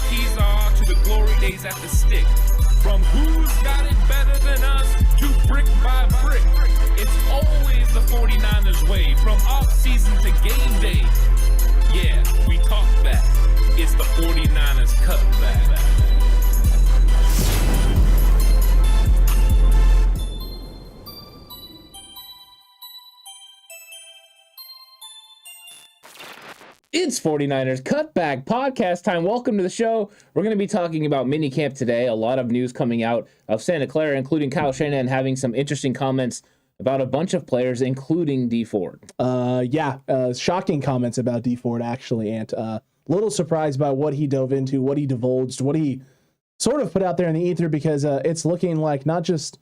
keys are to the glory days at the stick. From who's got it better than us to brick by brick. It's always the 49ers way, from off-season to game day. Yeah, we talk back. It's the 49ers cutback. It's 49ers Cutback Podcast time. Welcome to the show. We're going to be talking about minicamp today. A lot of news coming out of Santa Clara, including Kyle Shanahan having some interesting comments about a bunch of players, including Dee Ford. Shocking comments about Dee Ford, actually, and a little surprised by what he dove into, what he divulged, what he sort of put out there in the ether, because it's looking like not just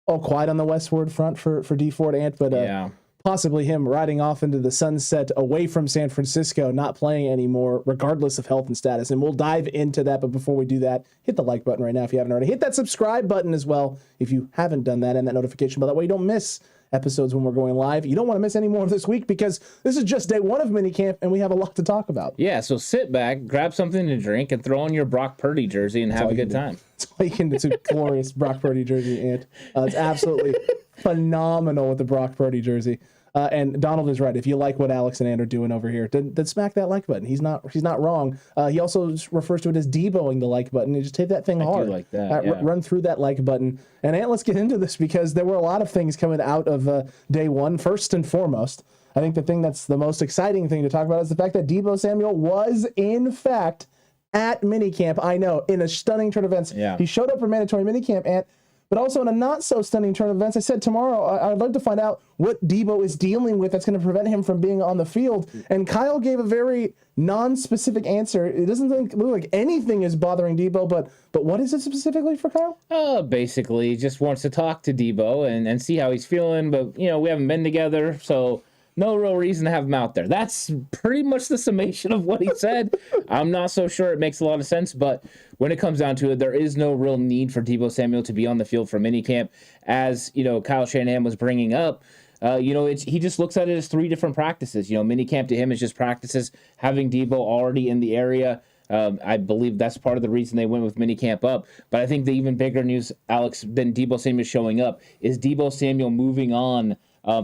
quiet on the westward front for Dee Ford, Ant, but possibly him riding off into the sunset away from San Francisco, not playing anymore, regardless of health and status. And we'll dive into that. But before we do that, hit the like button right now if you haven't already. Hit that subscribe button as well if you haven't done that, and that notification bell. That way you don't miss episodes when we're going live. You don't want to miss any more this week, because this is just day one of minicamp and we have a lot to talk about. Yeah, so sit back, grab something to drink, and throw on your Brock Purdy jersey and have a good time. That's all you can do. It's a glorious Brock Purdy jersey, Ant. It's absolutely phenomenal with the Brock Purdy jersey. And Donald is right. If you like what Alex and Ant are doing over here, then smack that like button. He's not wrong. He also refers to it as Deeboing the like button. You just hit that thing hard. I do like that. Yeah. Run through that like button. And Ant, let's get into this, because there were a lot of things coming out of day one. First and foremost, I think the thing that's the most exciting thing to talk about is the fact that Deebo Samuel was, in fact, at minicamp. I know, in a stunning turn of events. Yeah. He showed up for mandatory minicamp, Ant. But also in a not-so-stunning turn of events, I said tomorrow I'd love to find out what Deebo is dealing with that's going to prevent him from being on the field. And Kyle gave a very non-specific answer. It doesn't look like anything is bothering Deebo, but what is it specifically for Kyle? Basically, just wants to talk to Deebo and see how he's feeling. But, we haven't been together, so no real reason to have him out there. That's pretty much the summation of what he said. I'm not so sure it makes a lot of sense, but when it comes down to it, there is no real need for Deebo Samuel to be on the field for minicamp. As, Kyle Shanahan was bringing up, he just looks at it as three different practices. Minicamp to him is just practices, having Deebo already in the area. I believe that's part of the reason they went with minicamp up. But I think the even bigger news, Alex, than Deebo Samuel showing up is Deebo Samuel moving on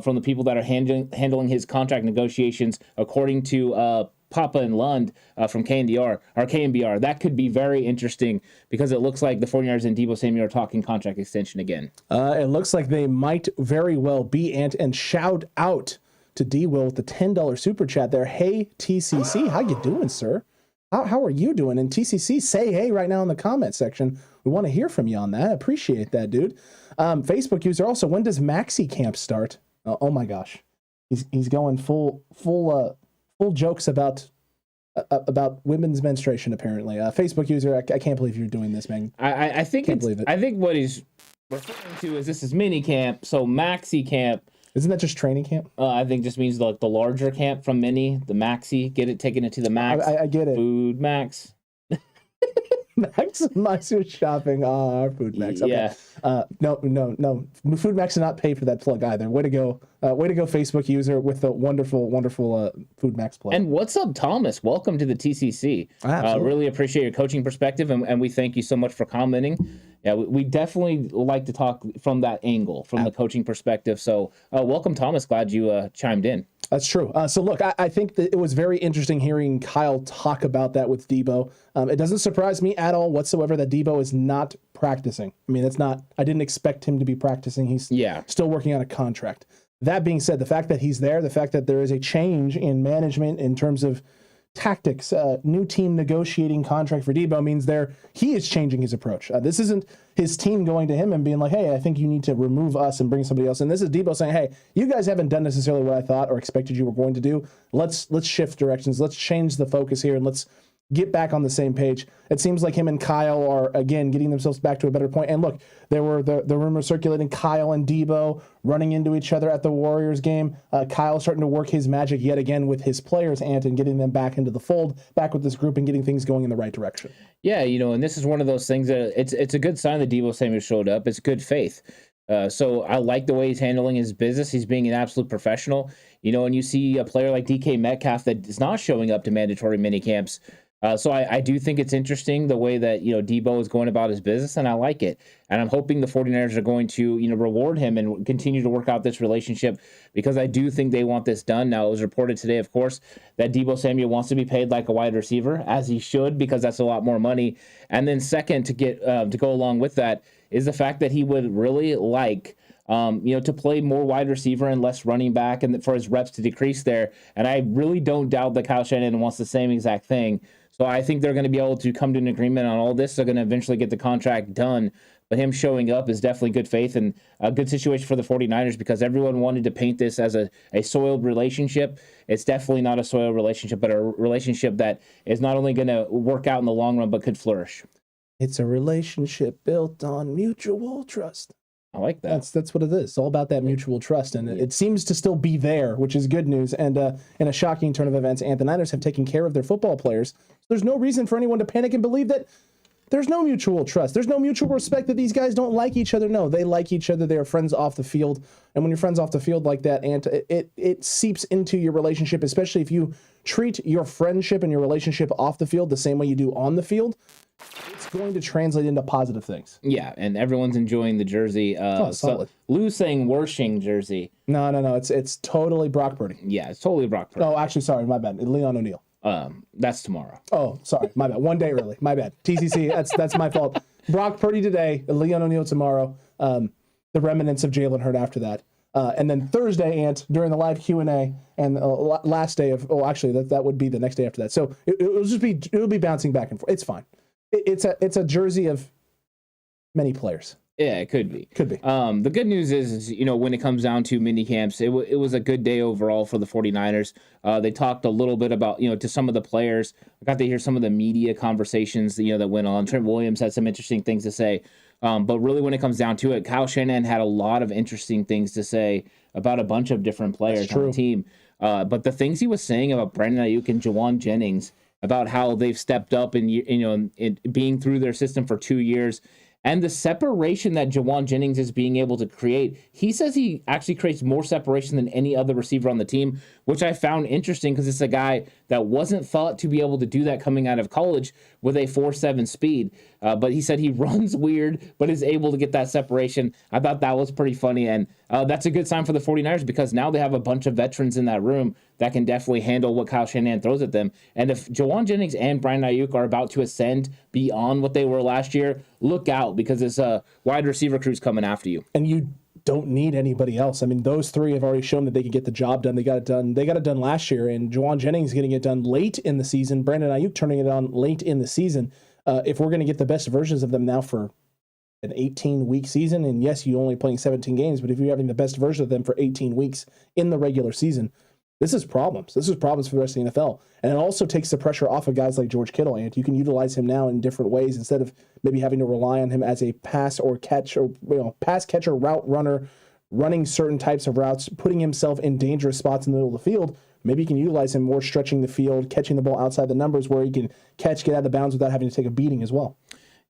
from the people that are handling his contract negotiations, according to Papa and Lund from KNBR. That could be very interesting, because it looks like the 49ers and Deebo Samuel are talking contract extension again. It looks like they might very well be, and shout out to D-Will with the $10 super chat there. Hey, TCC, how you doing, sir? How are you doing? And TCC, say hey right now in the comment section. We want to hear from you on that. Appreciate that, dude. Facebook user also, when does Maxi Camp start? Oh my gosh, he's going full jokes about women's menstruation. Apparently, Facebook user, I can't believe you're doing this, man. I think can't believe it. I think what he's referring to is this is mini camp, so Maxi Camp. Isn't that just training camp? I think just means like the larger camp from mini, the Maxi. Taking it to the max. I get it. Food Max. Maximize your shopping. Food Max. Okay. Yeah. No. Food Max did not pay for that plug either. Way to go, Facebook user, with the wonderful Food Max plug. And what's up, Thomas? Welcome to the TCC. Really appreciate your coaching perspective, and we thank you so much for commenting. Yeah, we definitely like to talk from that angle, from the coaching perspective. So welcome, Thomas. Glad you chimed in. That's true. So look, I think that it was very interesting hearing Kyle talk about that with Deebo. It doesn't surprise me at all whatsoever that Deebo is not practicing. I mean, I didn't expect him to be practicing. He's still working on a contract. That being said, the fact that he's there, the fact that there is a change in management in terms of tactics, new team negotiating contract for Deebo means he is changing his approach. This isn't his team going to him and being like, hey, I think you need to remove us and bring somebody else. And this is Deebo saying, hey, you guys haven't done necessarily what I thought or expected you were going to do. Let's shift directions. Let's change the focus here, and let's get back on the same page. It seems like him and Kyle are, again, getting themselves back to a better point. And look, there were the rumors circulating Kyle and Deebo running into each other at the Warriors game. Kyle starting to work his magic yet again with his players, and getting them back into the fold, back with this group, and getting things going in the right direction. Yeah, and this is one of those things that it's a good sign that Deebo Samuel showed up. It's good faith. So I like the way he's handling his business. He's being an absolute professional. And you see a player like DK Metcalf that is not showing up to mandatory minicamps. So I do think it's interesting the way that, Deebo is going about his business, and I like it. And I'm hoping the 49ers are going to, reward him and continue to work out this relationship, because I do think they want this done. Now, it was reported today, of course, that Deebo Samuel wants to be paid like a wide receiver, as he should, because that's a lot more money. And then second, to go along with that, is the fact that he would really like to play more wide receiver and less running back, and for his reps to decrease there. And I really don't doubt that Kyle Shanahan wants the same exact thing. So I think they're going to be able to come to an agreement on all this. They're going to eventually get the contract done. But him showing up is definitely good faith and a good situation for the 49ers, because everyone wanted to paint this as a soiled relationship. It's definitely not a soiled relationship, but a relationship that is not only going to work out in the long run, but could flourish. It's a relationship built on mutual trust. I like that. That's what it is. It's all about that mutual trust, and it seems to still be there, which is good news. And in a shocking turn of events, the Niners have taken care of their football players. So there's no reason for anyone to panic and believe that there's no mutual trust. There's no mutual respect, that these guys don't like each other. No, they like each other. They are friends off the field. And when you're friends off the field like that, it seeps into your relationship, especially if you treat your friendship and your relationship off the field the same way you do on the field. It's going to translate into positive things. Yeah, and everyone's enjoying the jersey. Solid. So Lou's saying Wershing jersey. No. It's totally Brock Purdy. Yeah, it's totally Brock Purdy. Oh, actually, sorry, my bad. Leon O'Neal. That's tomorrow. Oh, sorry, my bad. One day early. My bad. TCC. That's my fault. Brock Purdy today. Leon O'Neal tomorrow. The remnants of Jalen Hurd after that. And then Thursday, during the live Q&A, and last day of. Oh, actually, that would be the next day after that. So it'll be bouncing back and forth. It's fine. It's a jersey of many players. Yeah, it could be. Could be. The good news is, when it comes down to mini camps, it was a good day overall for the 49ers. They talked a little bit about, to some of the players. I got to hear some of the media conversations, that went on. Trent Williams had some interesting things to say. But really, when it comes down to it, Kyle Shanahan had a lot of interesting things to say about a bunch of different players on the team. But the things he was saying about Brandon Ayuk and Juwan Jennings, about how they've stepped up and, in being through their system for 2 years, and the separation that Juwan Jennings is being able to create. He says he actually creates more separation than any other receiver on the team, which I found interesting, because it's a guy that wasn't thought to be able to do that coming out of college with a 4.7 speed. But he said he runs weird, but is able to get that separation. I thought that was pretty funny. And that's a good sign for the 49ers, because now they have a bunch of veterans in that room that can definitely handle what Kyle Shanahan throws at them. And if Juwan Jennings and Brandon Ayuk are about to ascend beyond what they were last year, look out, because this wide receiver crew's coming after you. And you don't need anybody else. I mean, those three have already shown that they can get the job done. They got it done. They got it done last year, and Juwan Jennings getting it done late in the season. Brandon Ayuk turning it on late in the season. If we're going to get the best versions of them now for an 18-week season, and yes, you only playing 17 games, but if you're having the best version of them for 18 weeks in the regular season, this is problems. This is problems for the rest of the NFL. And it also takes the pressure off of guys like George Kittle, and you can utilize him now in different ways instead of maybe having to rely on him as a pass catcher, route runner, running certain types of routes, putting himself in dangerous spots in the middle of the field. Maybe you can utilize him more stretching the field, catching the ball outside the numbers where he can get out of bounds without having to take a beating as well.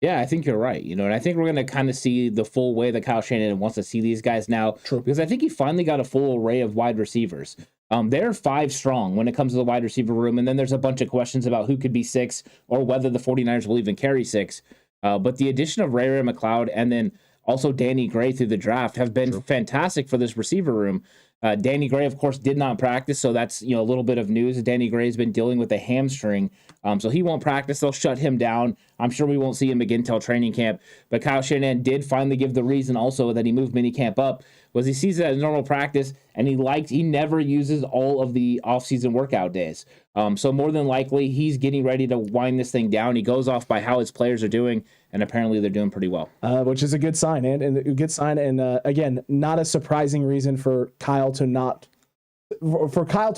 Yeah, I think you're right. And I think we're going to kind of see the full way that Kyle Shanahan wants to see these guys now. True. Because I think he finally got a full array of wide receivers. They're 5 strong when it comes to the wide receiver room, and then there's a bunch of questions about who could be 6 or whether the 49ers will even carry 6. But the addition of Ray McLeod and then also Danny Gray through the draft have been fantastic for this receiver room. Danny Gray, of course, did not practice, so that's a little bit of news. Danny Gray has been dealing with a hamstring, so he won't practice. They'll shut him down. I'm sure we won't see him again till training camp. But Kyle Shanahan did finally give the reason also that he moved minicamp up, was he sees it as normal practice, and he never uses all of the offseason workout days. So more than likely, he's getting ready to wind this thing down. He goes off by how his players are doing, and apparently they're doing pretty well. Which is a good sign, and a good sign. And again, not a surprising reason for Kyle to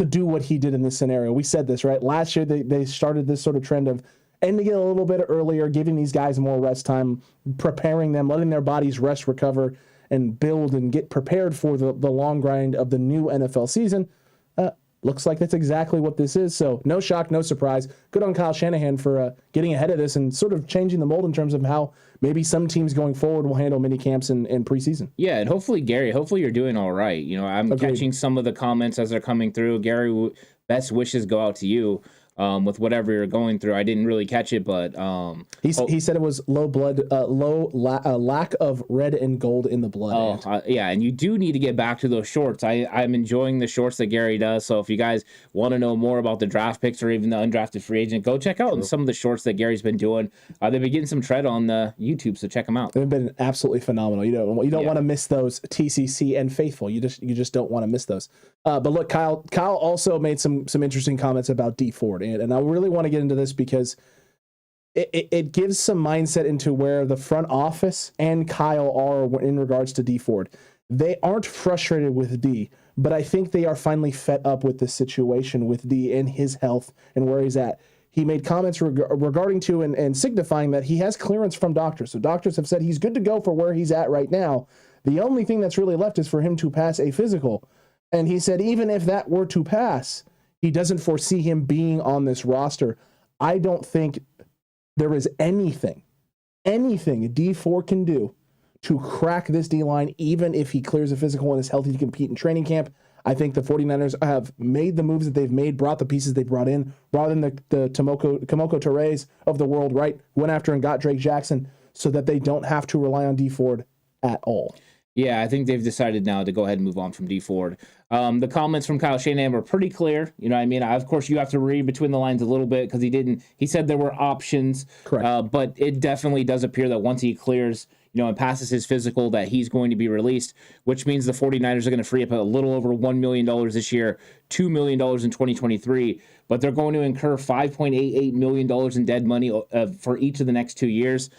do what he did in this scenario. We said this, right? Last year, they started this sort of trend of ending it a little bit earlier, giving these guys more rest time, preparing them, letting their bodies rest, recover, and build and get prepared for the long grind of the new NFL season. Looks like that's exactly what this is. So no shock, no surprise. Good on Kyle Shanahan for getting ahead of this and sort of changing the mold in terms of how maybe some teams going forward will handle mini camps and preseason. Yeah, and hopefully, Gary, you're doing all right. I'm Agreed. catching some of the comments as they're coming through. Gary, best wishes go out to you. with whatever you're going through. I didn't really catch it, but he said it was lack of red and gold in the blood. Yeah, and you do need to get back to those shorts. I'm enjoying the shorts that Gary does. So if you guys want to know more about the draft picks or even the undrafted free agent, go check out some of the shorts that Gary's been doing. They've been getting some tread on the YouTube, so check them out. They've been absolutely phenomenal. You don't want to miss those. TCC and Faithful. You just don't want to miss those. But look, Kyle also made some interesting comments about Dee Ford, and I really want to get into this because it gives some mindset into where the front office and Kyle are in regards to Dee Ford. They aren't frustrated with Dee, but I think they are finally fed up with the situation with Dee and his health and where he's at. He made comments regarding to and signifying that he has clearance from doctors. So doctors have said he's good to go for where he's at right now. The only thing that's really left is for him to pass a physical. And he said even if that were to pass, he doesn't foresee him being on this roster. I don't think there is anything Dee Ford can do to crack this D-line, even if he clears a physical and is healthy to compete in training camp. I think the 49ers have made the moves that they've made, brought the pieces they brought in the Kamoko Torres of the world, right? Went after and got Drake Jackson so that they don't have to rely on Dee Ford at all. Yeah, I think they've decided now to go ahead and move on from Dee Ford. The comments from Kyle Shanahan were pretty clear. You know what I mean? Of course, you have to read between the lines a little bit because he said there were options. Correct. But it definitely does appear that once he clears, and passes his physical, that he's going to be released, which means the 49ers are going to free up a little over $1 million this year, $2 million in 2023, but they're going to incur $5.88 million in dead money for each of the next 2 years.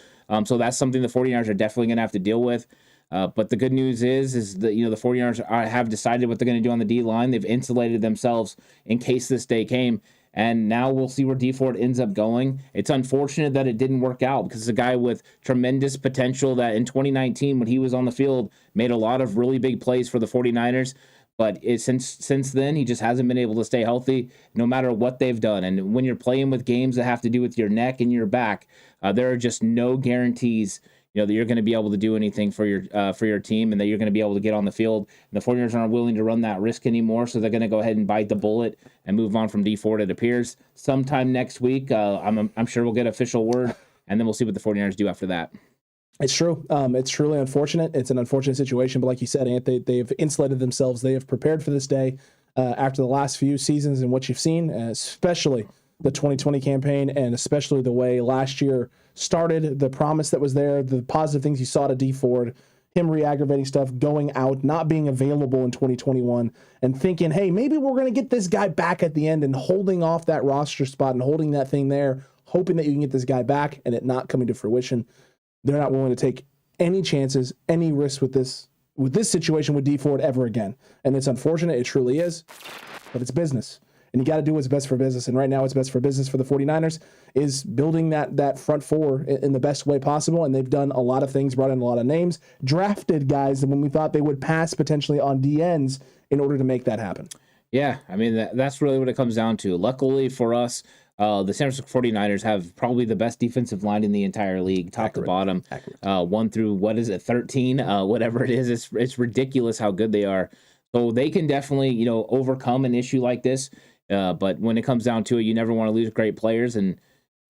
So that's something the 49ers are definitely going to have to deal with. But the good news is that, the 49ers have decided what they're going to do on the D-line. They've insulated themselves in case this day came. And now we'll see where Dee Ford ends up going. It's unfortunate that it didn't work out because it's a guy with tremendous potential that in 2019, when he was on the field, made a lot of really big plays for the 49ers. But since then, he just hasn't been able to stay healthy no matter what they've done. And when you're playing with games that have to do with your neck and your back, there are just no guarantees that you're going to be able to do anything for your team and that you're going to be able to get on the field. And the 49ers aren't willing to run that risk anymore, so they're going to go ahead and bite the bullet and move on from Dee Ford, it appears. Sometime next week, I'm sure we'll get official word, and then we'll see what the 49ers do after that. It's true. It's truly unfortunate. It's an unfortunate situation, but like you said, Ant, they've insulated themselves. They have prepared for this day after the last few seasons and what you've seen, especially the 2020 campaign, and especially the way last year started, the promise that was there, the positive things you saw to Dee Ford, him re-aggravating stuff, going out, not being available in 2021, and thinking, hey, maybe we're going to get this guy back at the end, and holding off that roster spot and holding that thing there, hoping that you can get this guy back, and it not coming to fruition. They're not willing to take any chances, any risks with this situation with Dee Ford ever again. And it's unfortunate, it truly is, but it's business. And you got to do what's best for business. And right now, what's best for business for the 49ers is building that front four in the best way possible. And they've done a lot of things, brought in a lot of names, drafted guys when we thought they would pass potentially on DNs in order to make that happen. Yeah, I mean, that's really what it comes down to. Luckily for us, the San Francisco 49ers have probably the best defensive line in the entire league, top to bottom. 1 through, 13, whatever it is. It's ridiculous how good they are. So they can definitely, overcome an issue like this. But when it comes down to it, you never want to lose great players. And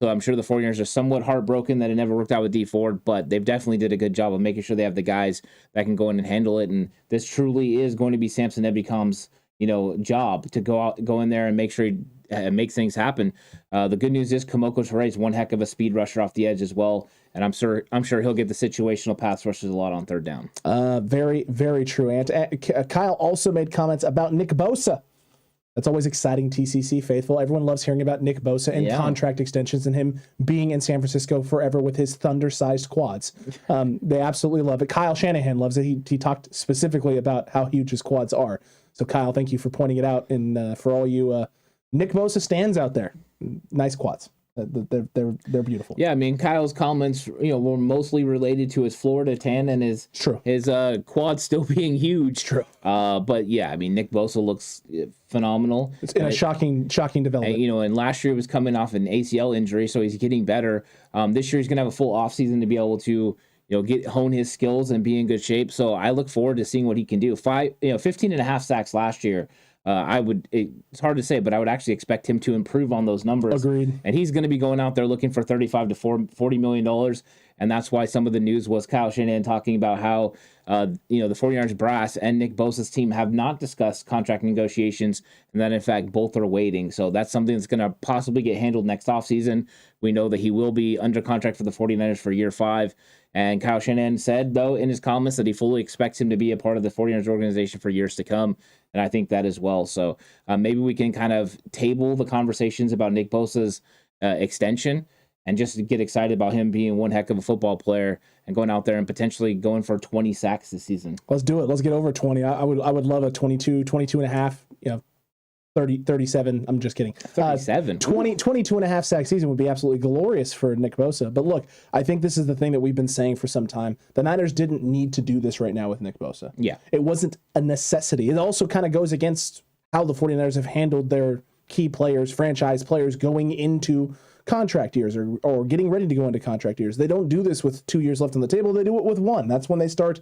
so I'm sure the 49ers are somewhat heartbroken that it never worked out with Dee Ford, but they've definitely did a good job of making sure they have the guys that can go in and handle it. And this truly is going to be Samson Ebicom's, job to go in there and make sure he makes things happen. The good news is Kamoko Torres is one heck of a speed rusher off the edge as well. And I'm sure he'll get the situational pass rushes a lot on third down. Very, very true. And Kyle also made comments about Nick Bosa. That's always exciting, TCC faithful. Everyone loves hearing about Nick Bosa and contract extensions and him being in San Francisco forever with his thunder-sized quads. They absolutely love it. Kyle Shanahan loves it. He talked specifically about how huge his quads are. So, Kyle, thank you for pointing it out. And for all you Nick Bosa stands out there, nice quads. They're beautiful. Yeah, I mean, Kyle's comments, were mostly related to his Florida tan and his quad still being huge. True. But yeah, I mean, Nick Bosa looks phenomenal. It's in a shocking development. And last year he was coming off an ACL injury, so he's getting better. This year he's gonna have a full offseason to be able to hone his skills and be in good shape. So I look forward to seeing what he can do. 15.5 sacks last year. It's hard to say, but I would actually expect him to improve on those numbers. Agreed. And he's going to be going out there looking for $35 to $40 million. And that's why some of the news was Kyle Shanahan talking about how, the 49ers brass and Nick Bosa's team have not discussed contract negotiations, and that, in fact, both are waiting. So that's something that's going to possibly get handled next offseason. We know that he will be under contract for the 49ers for year 5. And Kyle Shanahan said, though, in his comments that he fully expects him to be a part of the 49ers organization for years to come. And I think that as well. So maybe we can kind of table the conversations about Nick Bosa's extension and just get excited about him being one heck of a football player and going out there and potentially going for 20 sacks this season. Let's do it. Let's get over 20. I would love a 22 and a half, 30, 37. I'm just kidding. 37. 22 and a half sack season would be absolutely glorious for Nick Bosa. But look, I think this is the thing that we've been saying for some time. The Niners didn't need to do this right now with Nick Bosa. Yeah. It wasn't a necessity. It also kind of goes against how the 49ers have handled their key players, franchise players going into contract years or getting ready to go into contract years. They don't do this with 2 years left on the table. They do it with 1. That's when they start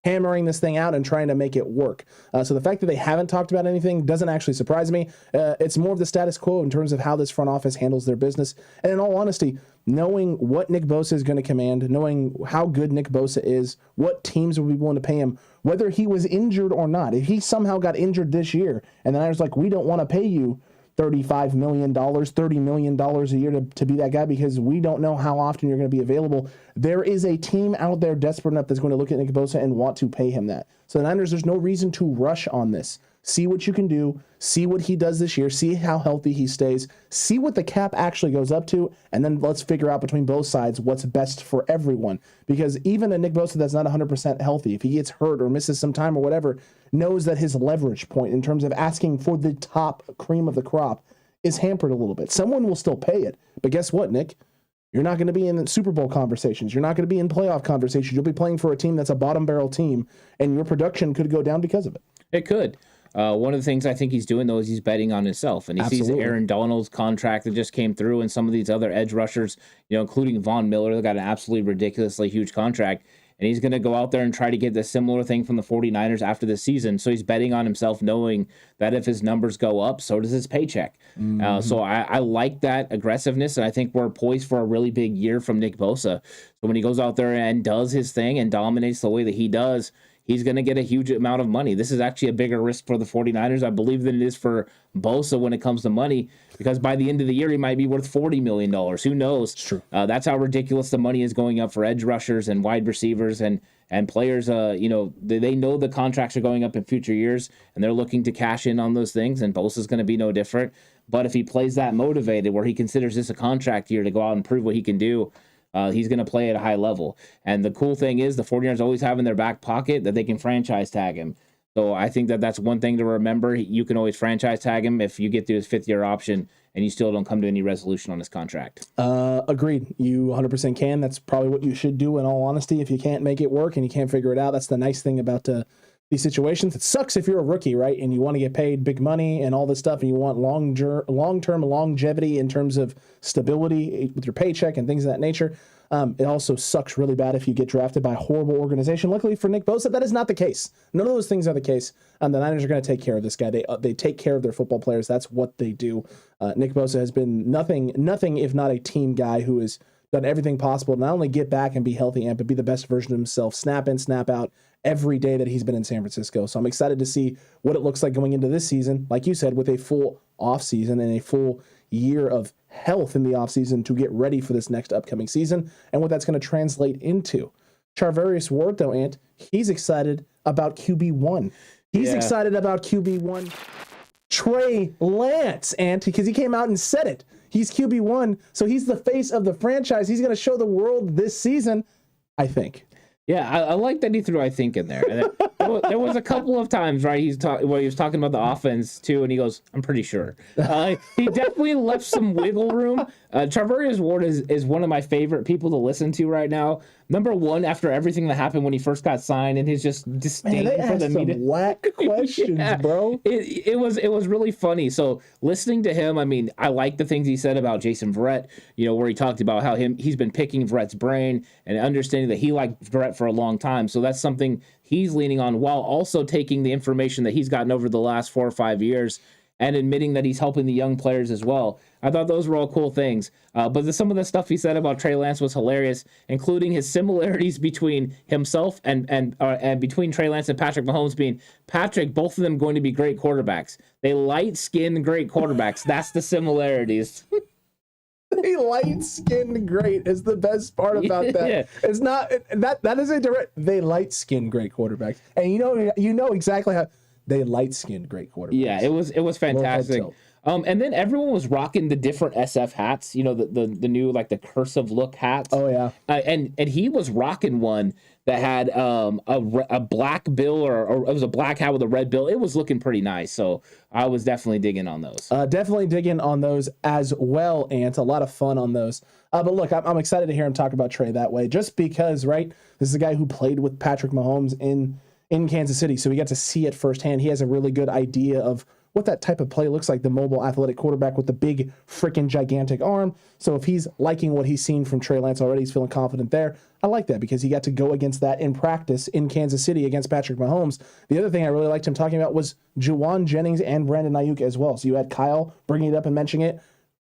hammering this thing out and trying to make it work. So the fact that they haven't talked about anything doesn't actually surprise me. It's more of the status quo in terms of how this front office handles their business. And in all honesty, knowing what Nick Bosa is going to command, knowing how good Nick Bosa is, what teams will be willing to pay him, whether he was injured or not. If he somehow got injured this year and the Niners like, we don't want to pay you $35 million, $30 million a year to be that guy because we don't know how often you're going to be available. There is a team out there desperate enough that's going to look at Nick Bosa and want to pay him that. So the Niners, there's no reason to rush on this. See what you can do. See what he does this year. See how healthy he stays. See what the cap actually goes up to. And then let's figure out between both sides what's best for everyone. Because even a Nick Bosa that's not 100% healthy, if he gets hurt or misses some time or whatever, knows that his leverage point in terms of asking for the top cream of the crop is hampered a little bit. Someone will still pay it. But guess what, Nick? You're not going to be in Super Bowl conversations. You're not going to be in playoff conversations. You'll be playing for a team that's a bottom barrel team, and your production could go down because of it. It could. One of the things I think he's doing, though, is he's betting on himself. And he Absolutely. sees Aaron Donald's contract that just came through and some of these other edge rushers, including Von Miller, that got an absolutely ridiculously huge contract. And he's going to go out there and try to get the similar thing from the 49ers after this season. So he's betting on himself, knowing that if his numbers go up, so does his paycheck. So I like that aggressiveness, and I think we're poised for a really big year from Nick Bosa. So when he goes out there and does his thing and dominates the way that he does, he's going to get a huge amount of money. This is actually a bigger risk for the 49ers, I believe, than it is for Bosa when it comes to money, because by the end of the year, he might be worth $40 million. Who knows? It's true. That's how ridiculous the money is going up for edge rushers and wide receivers and players. They know the contracts are going up in future years, and they're looking to cash in on those things, and Bosa's going to be no different. But if he plays that motivated, where he considers this a contract year to go out and prove what he can do, he's going to play at a high level. And the cool thing is the 49ers always have in their back pocket that they can franchise tag him. So I think that that's one thing to remember. You can always franchise tag him if you get through his 5th-year option and you still don't come to any resolution on his contract. Agreed. You 100% can. That's probably what you should do in all honesty. If you can't make it work and you can't figure it out, that's the nice thing about these situations. It sucks if you're a rookie, right? And you want to get paid big money and all this stuff, and you want long-term longevity in terms of stability with your paycheck and things of that nature. It also sucks really bad if you get drafted by a horrible organization. Luckily for Nick Bosa, that is not the case. None of those things are the case. The Niners are going to take care of this guy. They take care of their football players. That's what they do. Nick Bosa has been nothing if not a team guy who has done everything possible to not only get back and be healthy, but be the best version of himself, snap in, snap out, every day that he's been in San Francisco. So I'm excited to see what it looks like going into this season, like you said, with a full offseason and a full year of health in the offseason to get ready for this next upcoming season and what that's going to translate into. Charvarius Ward, though, Ant, he's excited about QB1. He's excited about QB1. Trey Lance, Ant, because he came out and said it. He's QB1, so he's the face of the franchise. He's going to show the world this season, I think. Yeah, I like that he threw "I think" in there. And there was a couple of times, right? Where he was talking about the offense too, and he goes, "I'm pretty sure." He definitely left some wiggle room. Charvarius Ward is one of my favorite people to listen to right now. Number one, after everything that happened when he first got signed and his just disdain for the media. Whack questions, bro. It was really funny. So listening to him, I mean, I like the things he said about Jason Verrett, where he talked about how he's been picking Verrett's brain and understanding that he liked Verrett for a long time. So that's something he's leaning on while also taking the information that he's gotten over the last 4 or 5 years and admitting that he's helping the young players as well. I thought those were all cool things. But some of the stuff he said about Trey Lance was hilarious, including his similarities between himself and between Trey Lance and Patrick Mahomes being, Patrick, both of them going to be great quarterbacks. They light-skinned great quarterbacks. That's the similarities. They light-skinned great is the best part about that. Yeah. It's not that is a direct. They light-skinned great quarterbacks, and you know exactly how they light-skinned great quarterbacks. Yeah, it was fantastic. And then everyone was rocking the different SF hats, the new like the cursive look hats. Oh yeah. And he was rocking one that had a black bill or it was a black hat with a red bill. It was looking pretty nice. So I was definitely digging on those. Definitely digging on those as well, Ant. A lot of fun on those. But look, I'm excited to hear him talk about Trey that way, just because, right? This is a guy who played with Patrick Mahomes in Kansas City, so we got to see it firsthand. He has a really good idea of what that type of play looks like, the mobile athletic quarterback with the big freaking gigantic arm. So if he's liking what he's seen from Trey Lance already, he's feeling confident there. I like that because he got to go against that in practice in Kansas City against Patrick Mahomes. The other thing I really liked him talking about was Juwan Jennings and Brandon Ayuk as well. So you had Kyle bringing it up and mentioning it.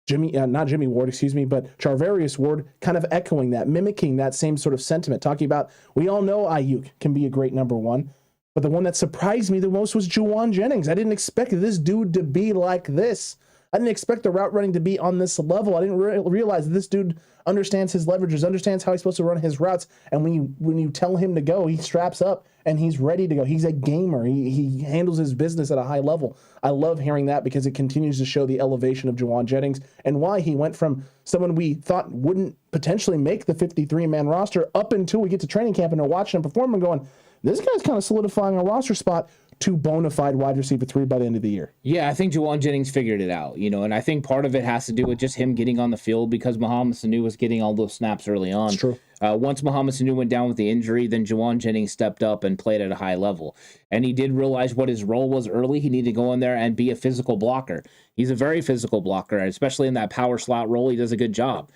Not Jimmy Ward, but Charvarius Ward kind of echoing that, mimicking that same sort of sentiment, talking about, we all know Ayuk can be a great number one, but the one that surprised me the most was Juwan Jennings. I didn't expect this dude to be like this. I didn't expect the route running to be on this level. I didn't realize that this dude understands his leverages, understands how he's supposed to run his routes, and when you tell him to go, he straps up and he's ready to go. He's a gamer. He handles his business at a high level. I love hearing that because it continues to show the elevation of Juwan Jennings and why he went from someone we thought wouldn't potentially make the 53-man roster up until we get to training camp and are watching him perform and going, this guy's kind of solidifying a roster spot to bona fide wide receiver 3 by the end of the year. Yeah, I think Juwan Jennings figured it out, and I think part of it has to do with just him getting on the field because Mohamed Sanu was getting all those snaps early on. That's true. Once Mohamed Sanu went down with the injury, then Juwan Jennings stepped up and played at a high level. And he did realize what his role was early. He needed to go in there and be a physical blocker. He's a very physical blocker, especially in that power slot role. He does a good job.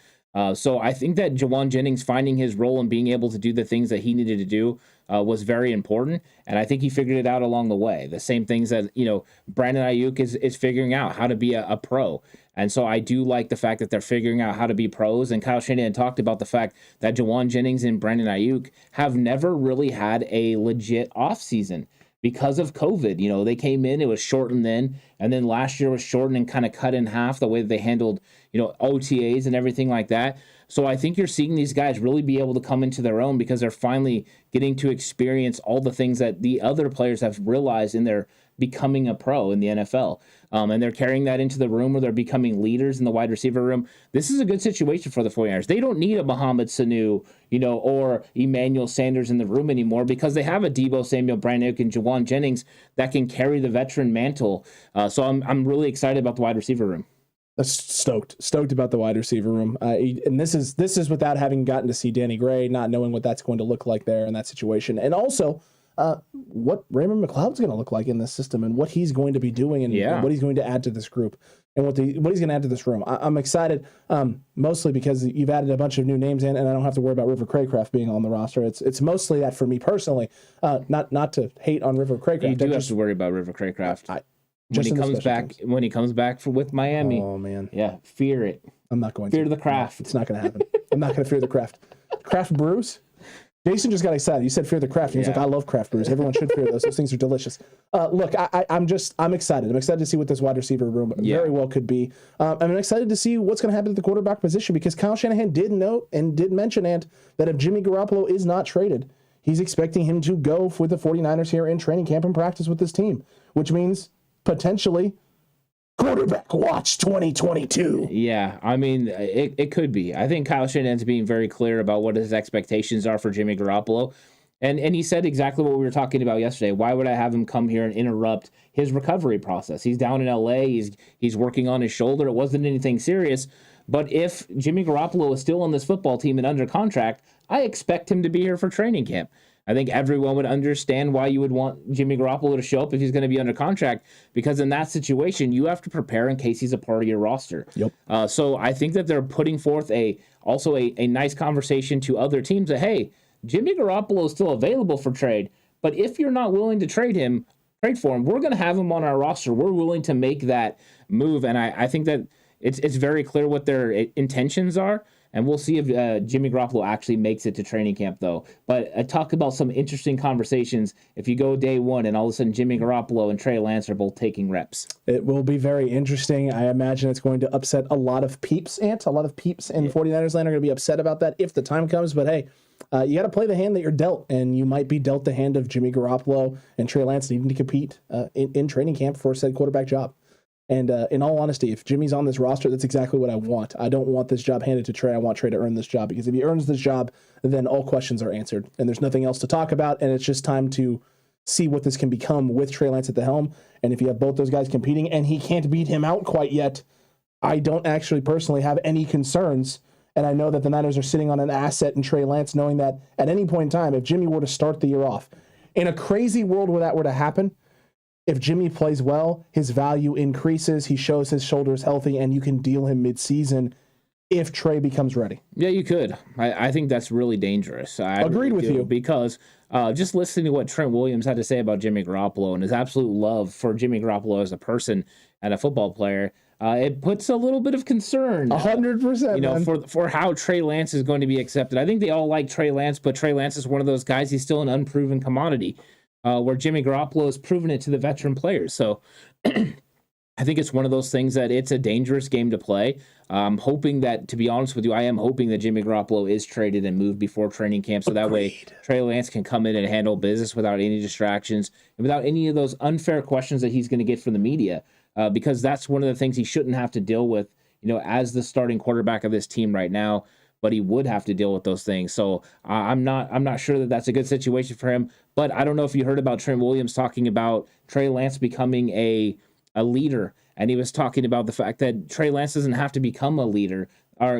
So I think that Juwan Jennings finding his role and being able to do the things that he needed to do was very important. And I think he figured it out along the way. The same things that, Brandon Ayuk is figuring out how to be a pro. And so I do like the fact that they're figuring out how to be pros. And Kyle Shanahan talked about the fact that Juwan Jennings and Brandon Ayuk have never really had a legit offseason because of COVID. They came in, it was shortened then, and then last year was shortened and kind of cut in half the way that they handled, OTAs and everything like that. So I think you're seeing these guys really be able to come into their own because they're finally getting to experience all the things that the other players have realized in their becoming a pro in the NFL. And they're carrying that into the room, or they're becoming leaders in the wide receiver room. This is a good situation for the 49ers. They don't need a Mohamed Sanu, or Emmanuel Sanders in the room anymore because they have a Deebo Samuel, Brandon Ayuk, and Juwan Jennings that can carry the veteran mantle. So I'm really excited about the wide receiver room. Stoked about the wide receiver room. And this is without having gotten to see Danny Gray, not knowing what that's going to look like there in that situation. And also what Raymond McLeod's going to look like in this system and what he's going to be doing and what he's going to add to this group and what he's going to add to this room. I'm excited, mostly because you've added a bunch of new names in, and I don't have to worry about River Craycraft being on the roster. It's mostly that for me personally, not to hate on River Craycraft. You do have to worry about River Craycraft. When he comes back with Miami. Oh man. Yeah, fear it. I'm not going to. Fear to. the craft. It's not going to happen. I'm not going to fear the craft. Craft brews? Jason just got excited. You said fear the craft. He's like, I love craft brews. Everyone should fear those. Those things are delicious. Look, I'm excited. I'm excited to see what this wide receiver room very well could be. I'm excited to see what's going to happen at the quarterback position because Kyle Shanahan did note and did mention, that if Jimmy Garoppolo is not traded, he's expecting him to go with the 49ers here in training camp and practice with this team, which means potentially quarterback watch 2022. Yeah, I mean, it could be. I think Kyle Shanahan's being very clear about what his expectations are for Jimmy Garoppolo. And he said exactly what we were talking about yesterday. Why would I have him come here and interrupt his recovery process? He's down in LA. He's working on his shoulder. It wasn't anything serious. But if Jimmy Garoppolo is still on this football team and under contract, I expect him to be here for training camp. I think everyone would understand why you would want Jimmy Garoppolo to show up if he's going to be under contract, because in that situation, you have to prepare in case he's a part of your roster. Yep. So I think that they're putting forth a nice conversation to other teams that, hey, Jimmy Garoppolo is still available for trade, but if you're not willing to trade for him, we're going to have him on our roster. We're willing to make that move. And I think that it's very clear what their intentions are. And we'll see if Jimmy Garoppolo actually makes it to training camp, though. But talk about some interesting conversations if you go day one and all of a sudden Jimmy Garoppolo and Trey Lance are both taking reps. It will be very interesting. I imagine it's going to upset a lot of peeps, Ant. A lot of peeps in 49ers land are going to be upset about that if the time comes. But hey, you got to play the hand that you're dealt, and you might be dealt the hand of Jimmy Garoppolo and Trey Lance needing to compete in training camp for said quarterback job. And in all honesty, if Jimmy's on this roster, that's exactly what I want. I don't want this job handed to Trey. I want Trey to earn this job, because if he earns this job, then all questions are answered, and there's nothing else to talk about, and it's just time to see what this can become with Trey Lance at the helm. And if you have both those guys competing and he can't beat him out quite yet, I don't actually personally have any concerns. And I know that the Niners are sitting on an asset in Trey Lance, knowing that at any point in time, if Jimmy were to start the year off, in a crazy world where that were to happen, if Jimmy plays well, his value increases, he shows his shoulders healthy, and you can deal him mid-season if Trey becomes ready. Yeah, you could. I think that's really dangerous. Agreed with you. Because just listening to what Trent Williams had to say about Jimmy Garoppolo and his absolute love for Jimmy Garoppolo as a person and a football player, it puts a little bit of concern. 100%. For how Trey Lance is going to be accepted. I think they all like Trey Lance, but Trey Lance is one of those guys. He's still an unproven commodity. Where Jimmy Garoppolo has proven it to the veteran players. So I think it's one of those things that it's a dangerous game to play. I'm hoping that, to be honest with you, I am hoping that Jimmy Garoppolo is traded and moved before training camp, so that way Trey Lance can come in and handle business without any distractions and without any of those unfair questions that he's going to get from the media, because that's one of the things he shouldn't have to deal with, as the starting quarterback of this team right now. But he would have to deal with those things. So I'm not sure that that's a good situation for him. But I don't know if you heard about Trent Williams talking about Trey Lance becoming a leader. And he was talking about the fact that Trey Lance doesn't have to become a leader. Or,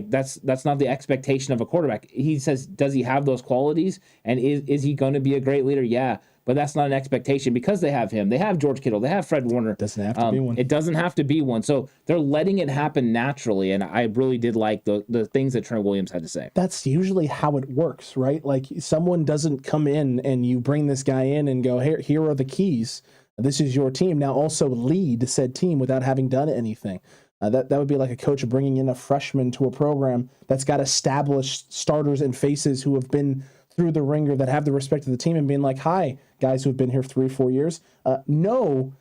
that's not the expectation of a quarterback. He says, does he have those qualities? And is he going to be a great leader? Yeah. But that's not an expectation because they have him. They have George Kittle. They have Fred Warner. Doesn't have to be one. It doesn't have to be one. So they're letting it happen naturally. And I really did like the things that Trent Williams had to say. That's usually how it works, right? Like, someone doesn't come in and you bring this guy in and go, here are the keys. This is your team. Now also lead said team without having done anything. That would be like a coach bringing in a freshman to a program that's got established starters and faces who have been through the ringer, that have the respect of the team, and being like, hi, guys who have been here 3 or 4 years. No,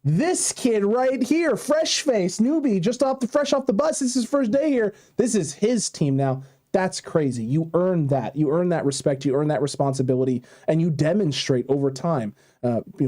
this kid right here, fresh face, newbie, fresh off the bus. This is his first day here. This is his team now. That's crazy. You earn that. You earn that respect. You earn that responsibility, and you demonstrate over time,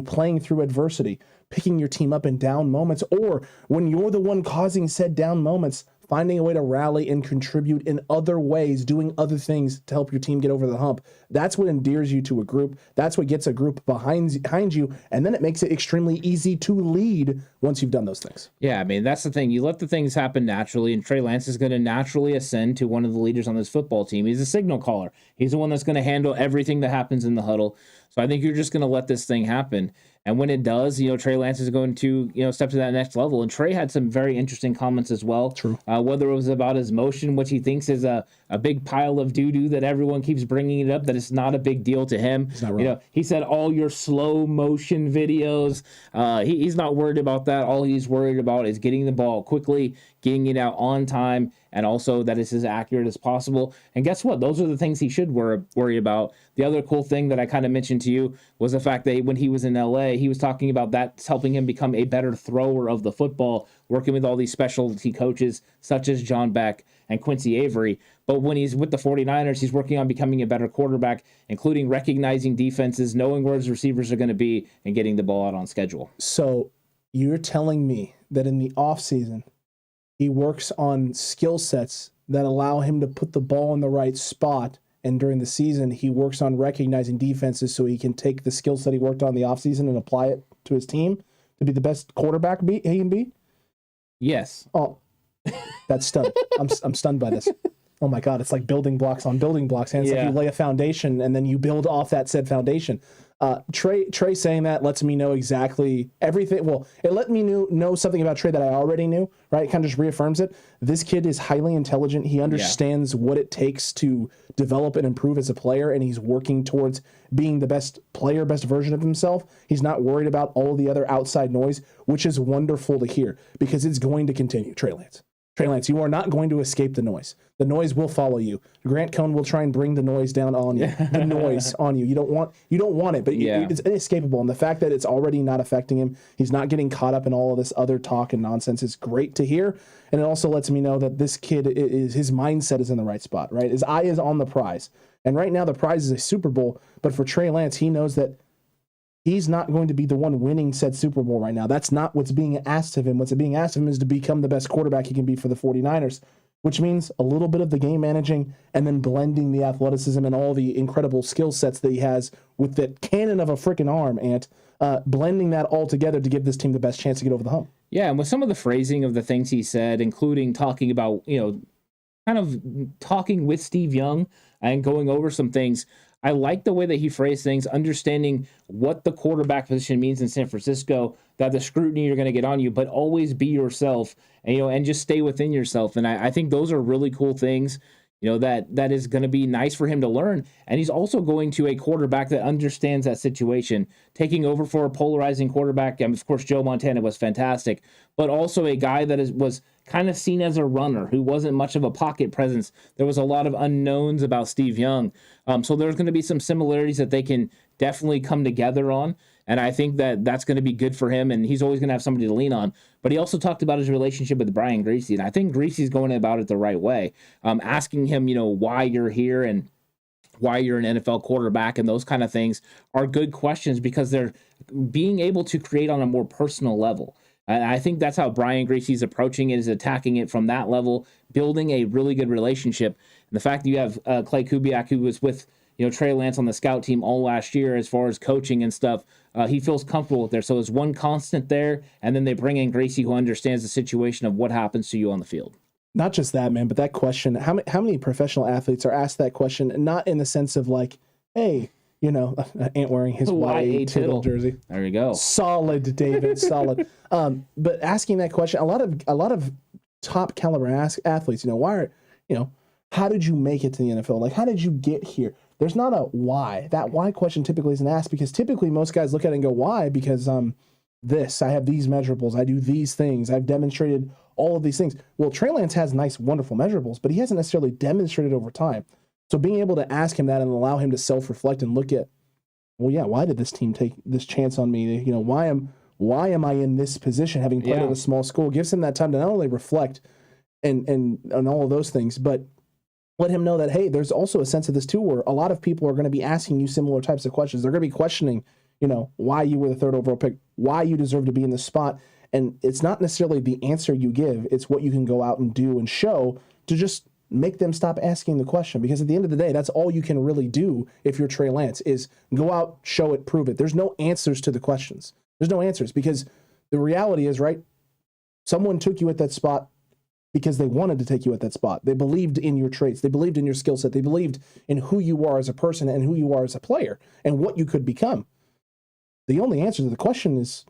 playing through adversity, picking your team up in down moments, or when you're the one causing said down moments, finding a way to rally and contribute in other ways, doing other things to help your team get over the hump. That's what endears you to a group. That's what gets a group behind you, and then it makes it extremely easy to lead once you've done those things. Yeah, I mean, that's the thing. You let the things happen naturally, and Trey Lance is going to naturally ascend to one of the leaders on this football team. He's a signal caller. He's the one that's going to handle everything that happens in the huddle. So I think you're just going to let this thing happen. And when it does, Trey Lance is going to, step to that next level. And Trey had some very interesting comments as well. True. Whether it was about his motion, which he thinks is a big pile of doo-doo that everyone keeps bringing it up, that it's not a big deal to him. He's not wrong. He said all your slow motion videos, he's not worried about that. All he's worried about is getting the ball quickly, getting it out on time, and also that it's as accurate as possible. And guess what? Those are the things he should worry about. The other cool thing that I kind of mentioned to you was the fact that when he was in LA, he was talking about that's helping him become a better thrower of the football, working with all these specialty coaches such as John Beck and Quincy Avery. But when he's with the 49ers, he's working on becoming a better quarterback, including recognizing defenses, knowing where his receivers are going to be, and getting the ball out on schedule. So you're telling me that in the offseason, he works on skill sets that allow him to put the ball in the right spot, and during the season, he works on recognizing defenses so he can take the skill set he worked on in the offseason and apply it to his team to be the best quarterback he can be? Yes. Oh, that's stunned. I'm stunned by this. oh my God, it's like building blocks on building blocks. And it's like you lay a foundation and then you build off that said foundation. Trey saying that lets me know exactly everything. Well, it let me know something about Trey that I already knew, right? It kind of just reaffirms it. This kid is highly intelligent. He understands what it takes to develop and improve as a player, and he's working towards being the best player, best version of himself. He's not worried about all the other outside noise, which is wonderful to hear because it's going to continue. Trey Lance, you are not going to escape the noise. The noise will follow you. Grant Cohn will try and bring the noise down on you. The noise on you. You don't want it, but it's inescapable. And the fact that it's already not affecting him, he's not getting caught up in all of this other talk and nonsense is great to hear. And it also lets me know that this kid his mindset is in the right spot, right? His eye is on the prize. And right now the prize is a Super Bowl, but for Trey Lance, he knows that he's not going to be the one winning said Super Bowl right now. That's not what's being asked of him. What's being asked of him is to become the best quarterback he can be for the 49ers, which means a little bit of the game managing and then blending the athleticism and all the incredible skill sets that he has with that cannon of a freaking arm, and blending that all together to give this team the best chance to get over the hump. Yeah, and with some of the phrasing of the things he said, including talking about, kind of talking with Steve Young and going over some things, I like the way that he phrased things, understanding what the quarterback position means in San Francisco, that the scrutiny you're going to get on you, but always be yourself and just stay within yourself. And I think those are really cool things, that is going to be nice for him to learn. And he's also going to a quarterback that understands that situation, taking over for a polarizing quarterback. Of course, Joe Montana was fantastic, but also a guy that was kind of seen as a runner who wasn't much of a pocket presence. There was a lot of unknowns about Steve Young. So there's going to be some similarities that they can definitely come together on. And I think that that's going to be good for him, and he's always going to have somebody to lean on. But he also talked about his relationship with Brian Griese, and I think Griese's going about it the right way, asking him, why you're here and why you're an NFL quarterback, and those kind of things are good questions because they're being able to create on a more personal level. And I think that's how Brian Griese's approaching it, is attacking it from that level, building a really good relationship. And the fact that you have Clay Kubiak, who was with Trey Lance on the scout team all last year as far as coaching and stuff, he feels comfortable with there. So there's one constant there, and then they bring in Griese, who understands the situation of what happens to you on the field. Not just that, man, but that question, how many professional athletes are asked that question, not in the sense of like, hey, Ant wearing his white Tittle jersey. There you go. Solid, David, solid. But asking that question, a lot of top caliber athletes, how did you make it to the NFL? Like, how did you get here? There's not a why. That why question typically isn't asked because typically most guys look at it and go, why? Because I have these measurables. I do these things. I've demonstrated all of these things. Well, Trey Lance has nice, wonderful measurables, but he hasn't necessarily demonstrated over time. So being able to ask him that and allow him to self-reflect and look at, why did this team take this chance on me? Why am I in this position having played at a small school? Gives him that time to not only reflect and all of those things, but let him know that, hey, there's also a sense of this too, where a lot of people are going to be asking you similar types of questions. They're going to be questioning, why you were the third overall pick, why you deserve to be in this spot. And it's not necessarily the answer you give. It's what you can go out and do and show to just make them stop asking the question. Because at the end of the day, that's all you can really do if you're Trey Lance is go out, show it, prove it. There's no answers to the questions. There's no answers because the reality is, right, someone took you at that spot because they wanted to take you at that spot. They believed in your traits. They believed in your skill set. They believed in who you are as a person and who you are as a player and what you could become. The only answer to the question is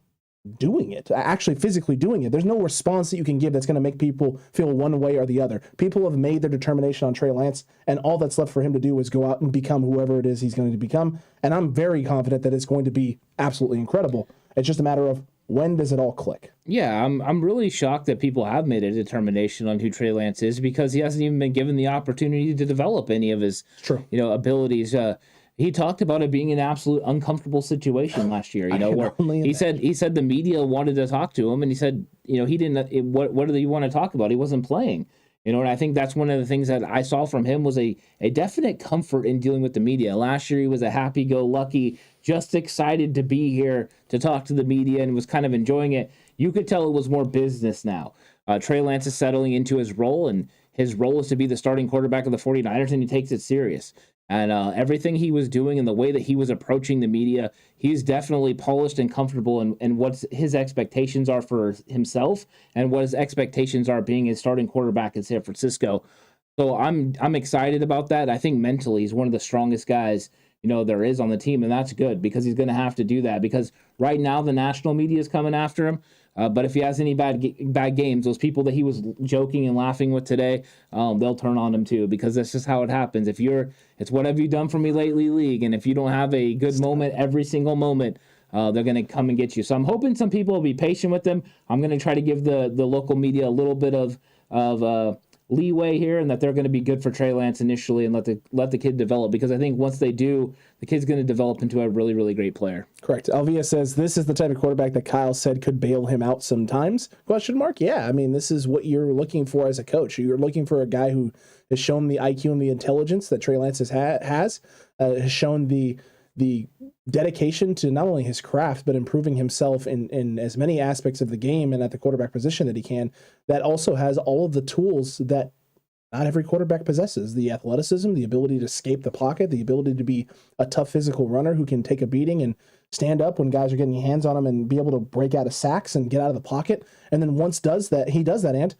doing it, actually physically doing it. There's no response that you can give that's going to make people feel one way or the other. People have made their determination on Trey Lance, and all that's left for him to do is go out and become whoever it is he's going to become. And I'm very confident that it's going to be absolutely incredible. It's just a matter of when does it all click? Yeah, I'm really shocked that people have made a determination on who Trey Lance is because he hasn't even been given the opportunity to develop any of his abilities. He talked about it being an absolute uncomfortable situation last year. Where he said the media wanted to talk to him, and he said, he didn't. What do you want to talk about? He wasn't playing. And I think that's one of the things that I saw from him was a definite comfort in dealing with the media. Last year, he was a happy-go-lucky, just excited to be here to talk to the media and was kind of enjoying it. You could tell it was more business now. Trey Lance is settling into his role, and his role is to be the starting quarterback of the 49ers, and he takes it serious. And everything he was doing and the way that he was approaching the media, he's definitely polished and comfortable in what his expectations are for himself and what his expectations are being a starting quarterback in San Francisco. So I'm excited about that. I think mentally he's one of the strongest guys, there is on the team, and that's good because he's going to have to do that because right now the national media is coming after him. But if he has any bad games, those people that he was joking and laughing with today, they'll turn on him too because that's just how it happens. It's what have you done for me lately, league, and if you don't have a good moment every single moment, they're going to come and get you. So I'm hoping some people will be patient with them. I'm going to try to give the local media a little bit of leeway here, and that they're going to be good for Trey Lance initially and let the kid develop, because I think once they do, the kid's going to develop into a really, really great player. Correct. Alvia says this is the type of quarterback that Kyle said could bail him out sometimes. ? Yeah, I mean, this is what you're looking for as a coach. You're looking for a guy who has shown the IQ and the intelligence that Trey Lance has shown the dedication to not only his craft, but improving himself in as many aspects of the game and at the quarterback position that he can, that also has all of the tools that not every quarterback possesses: the athleticism, the ability to escape the pocket, the ability to be a tough physical runner who can take a beating and stand up when guys are getting hands on him and be able to break out of sacks and get out of the pocket. And then once he does that, Ant,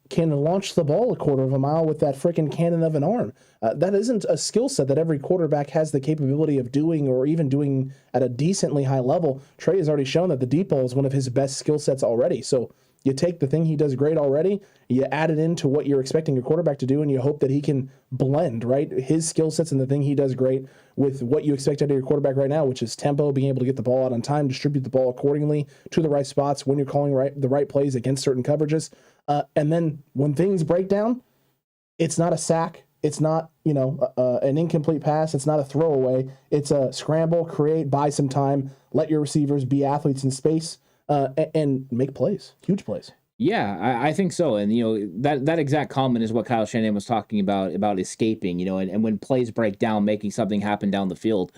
can launch the ball a quarter of a mile with that freaking cannon of an arm. That isn't a skill set that every quarterback has the capability of doing, or even doing at a decently high level. Trey has already shown that the deep ball is one of his best skill sets already. So you take the thing he does great already, you add it into what you're expecting your quarterback to do, and you hope that he can blend, right, his skill sets and the thing he does great with what you expect out of your quarterback right now, which is tempo, being able to get the ball out on time, distribute the ball accordingly to the right spots when you're calling the right plays against certain coverages. And then when things break down, it's not a sack. It's not, an incomplete pass. It's not a throwaway. It's a scramble, create, buy some time, let your receivers be athletes in space, and make plays, huge plays. Yeah, I think so. And, that exact comment is what Kyle Shanahan was talking about escaping, and when plays break down, making something happen down the field.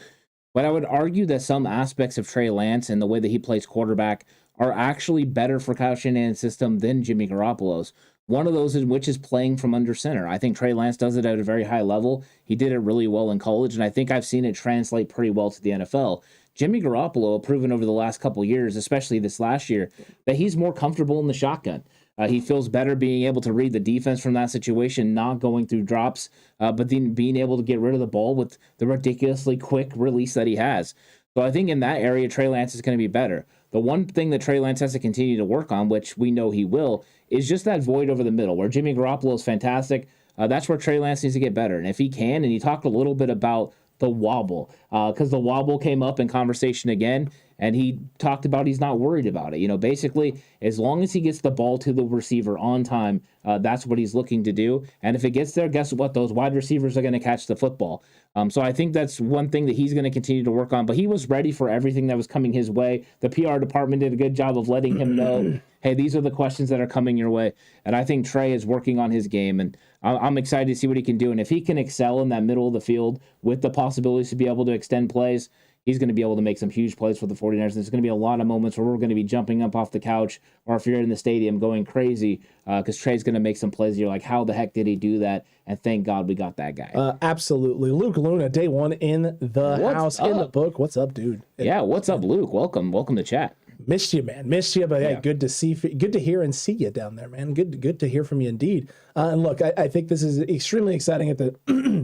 But I would argue that some aspects of Trey Lance and the way that he plays quarterback are actually better for Kyle Shanahan's system than Jimmy Garoppolo's. One of those which is playing from under center. I think Trey Lance does it at a very high level. He did it really well in college, and I think I've seen it translate pretty well to the NFL. Jimmy Garoppolo, proven over the last couple of years, especially this last year, that he's more comfortable in the shotgun. He feels better being able to read the defense from that situation, not going through drops, but then being able to get rid of the ball with the ridiculously quick release that he has. So I think in that area, Trey Lance is going to be better. The one thing that Trey Lance has to continue to work on, which we know he will, is just that void over the middle, where Jimmy Garoppolo is fantastic. That's where Trey Lance needs to get better. And if he can, and he talked a little bit about the wobble, because the wobble came up in conversation again, and he talked about he's not worried about it. Basically, as long as he gets the ball to the receiver on time, that's what he's looking to do. And if it gets there, guess what? Those wide receivers are going to catch the football. So I think that's one thing that he's going to continue to work on. But he was ready for everything that was coming his way. The PR department did a good job of letting him know, hey, these are the questions that are coming your way. And I think Trey is working on his game, and I'm excited to see what he can do. And if he can excel in that middle of the field with the possibilities to be able to extend plays, he's going to be able to make some huge plays for the 49ers. There's going to be a lot of moments where we're going to be jumping up off the couch, or if you're in the stadium, going crazy, because Trey's going to make some plays. You're like, how the heck did he do that? And thank God we got that guy. Absolutely. Luke Luna, day one in the house, in the book. What's up, dude? Yeah, what's up, Luke? Welcome to chat. Missed you, man. Missed you, but yeah, good to hear and see you down there, man. Good to hear from you indeed. And look, I think this is extremely exciting at the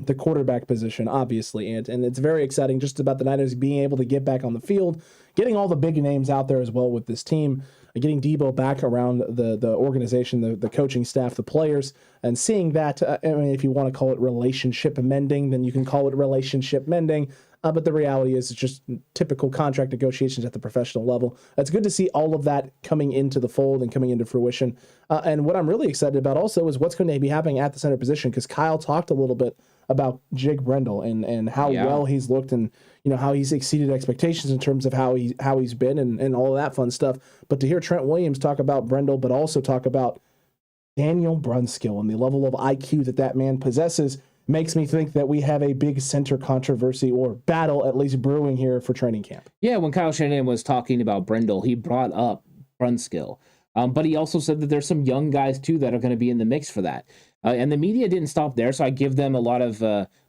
the quarterback position, obviously, and it's very exciting just about the Niners being able to get back on the field, getting all the big names out there as well with this team, getting Deebo back around the organization, the coaching staff, the players, and seeing that. I mean, if you want to call it relationship mending, then you can call it relationship mending. But the reality is it's just typical contract negotiations at the professional level. It's good to see all of that coming into the fold and coming into fruition. And what I'm really excited about also is what's going to be happening at the center position, because Kyle talked a little bit about Jake Brendel and how well he's looked, and how he's exceeded expectations in terms of how he's been and all of that fun stuff. But to hear Trent Williams talk about Brendel, but also talk about Daniel Brunskill and the level of IQ that man possesses, makes me think that we have a big center controversy or battle at least brewing here for training camp. Yeah, when Kyle Shanahan was talking about Brendel, he brought up Brunskill. But he also said that there's some young guys too that are going to be in the mix for that. And the media didn't stop there, so I give them a lot of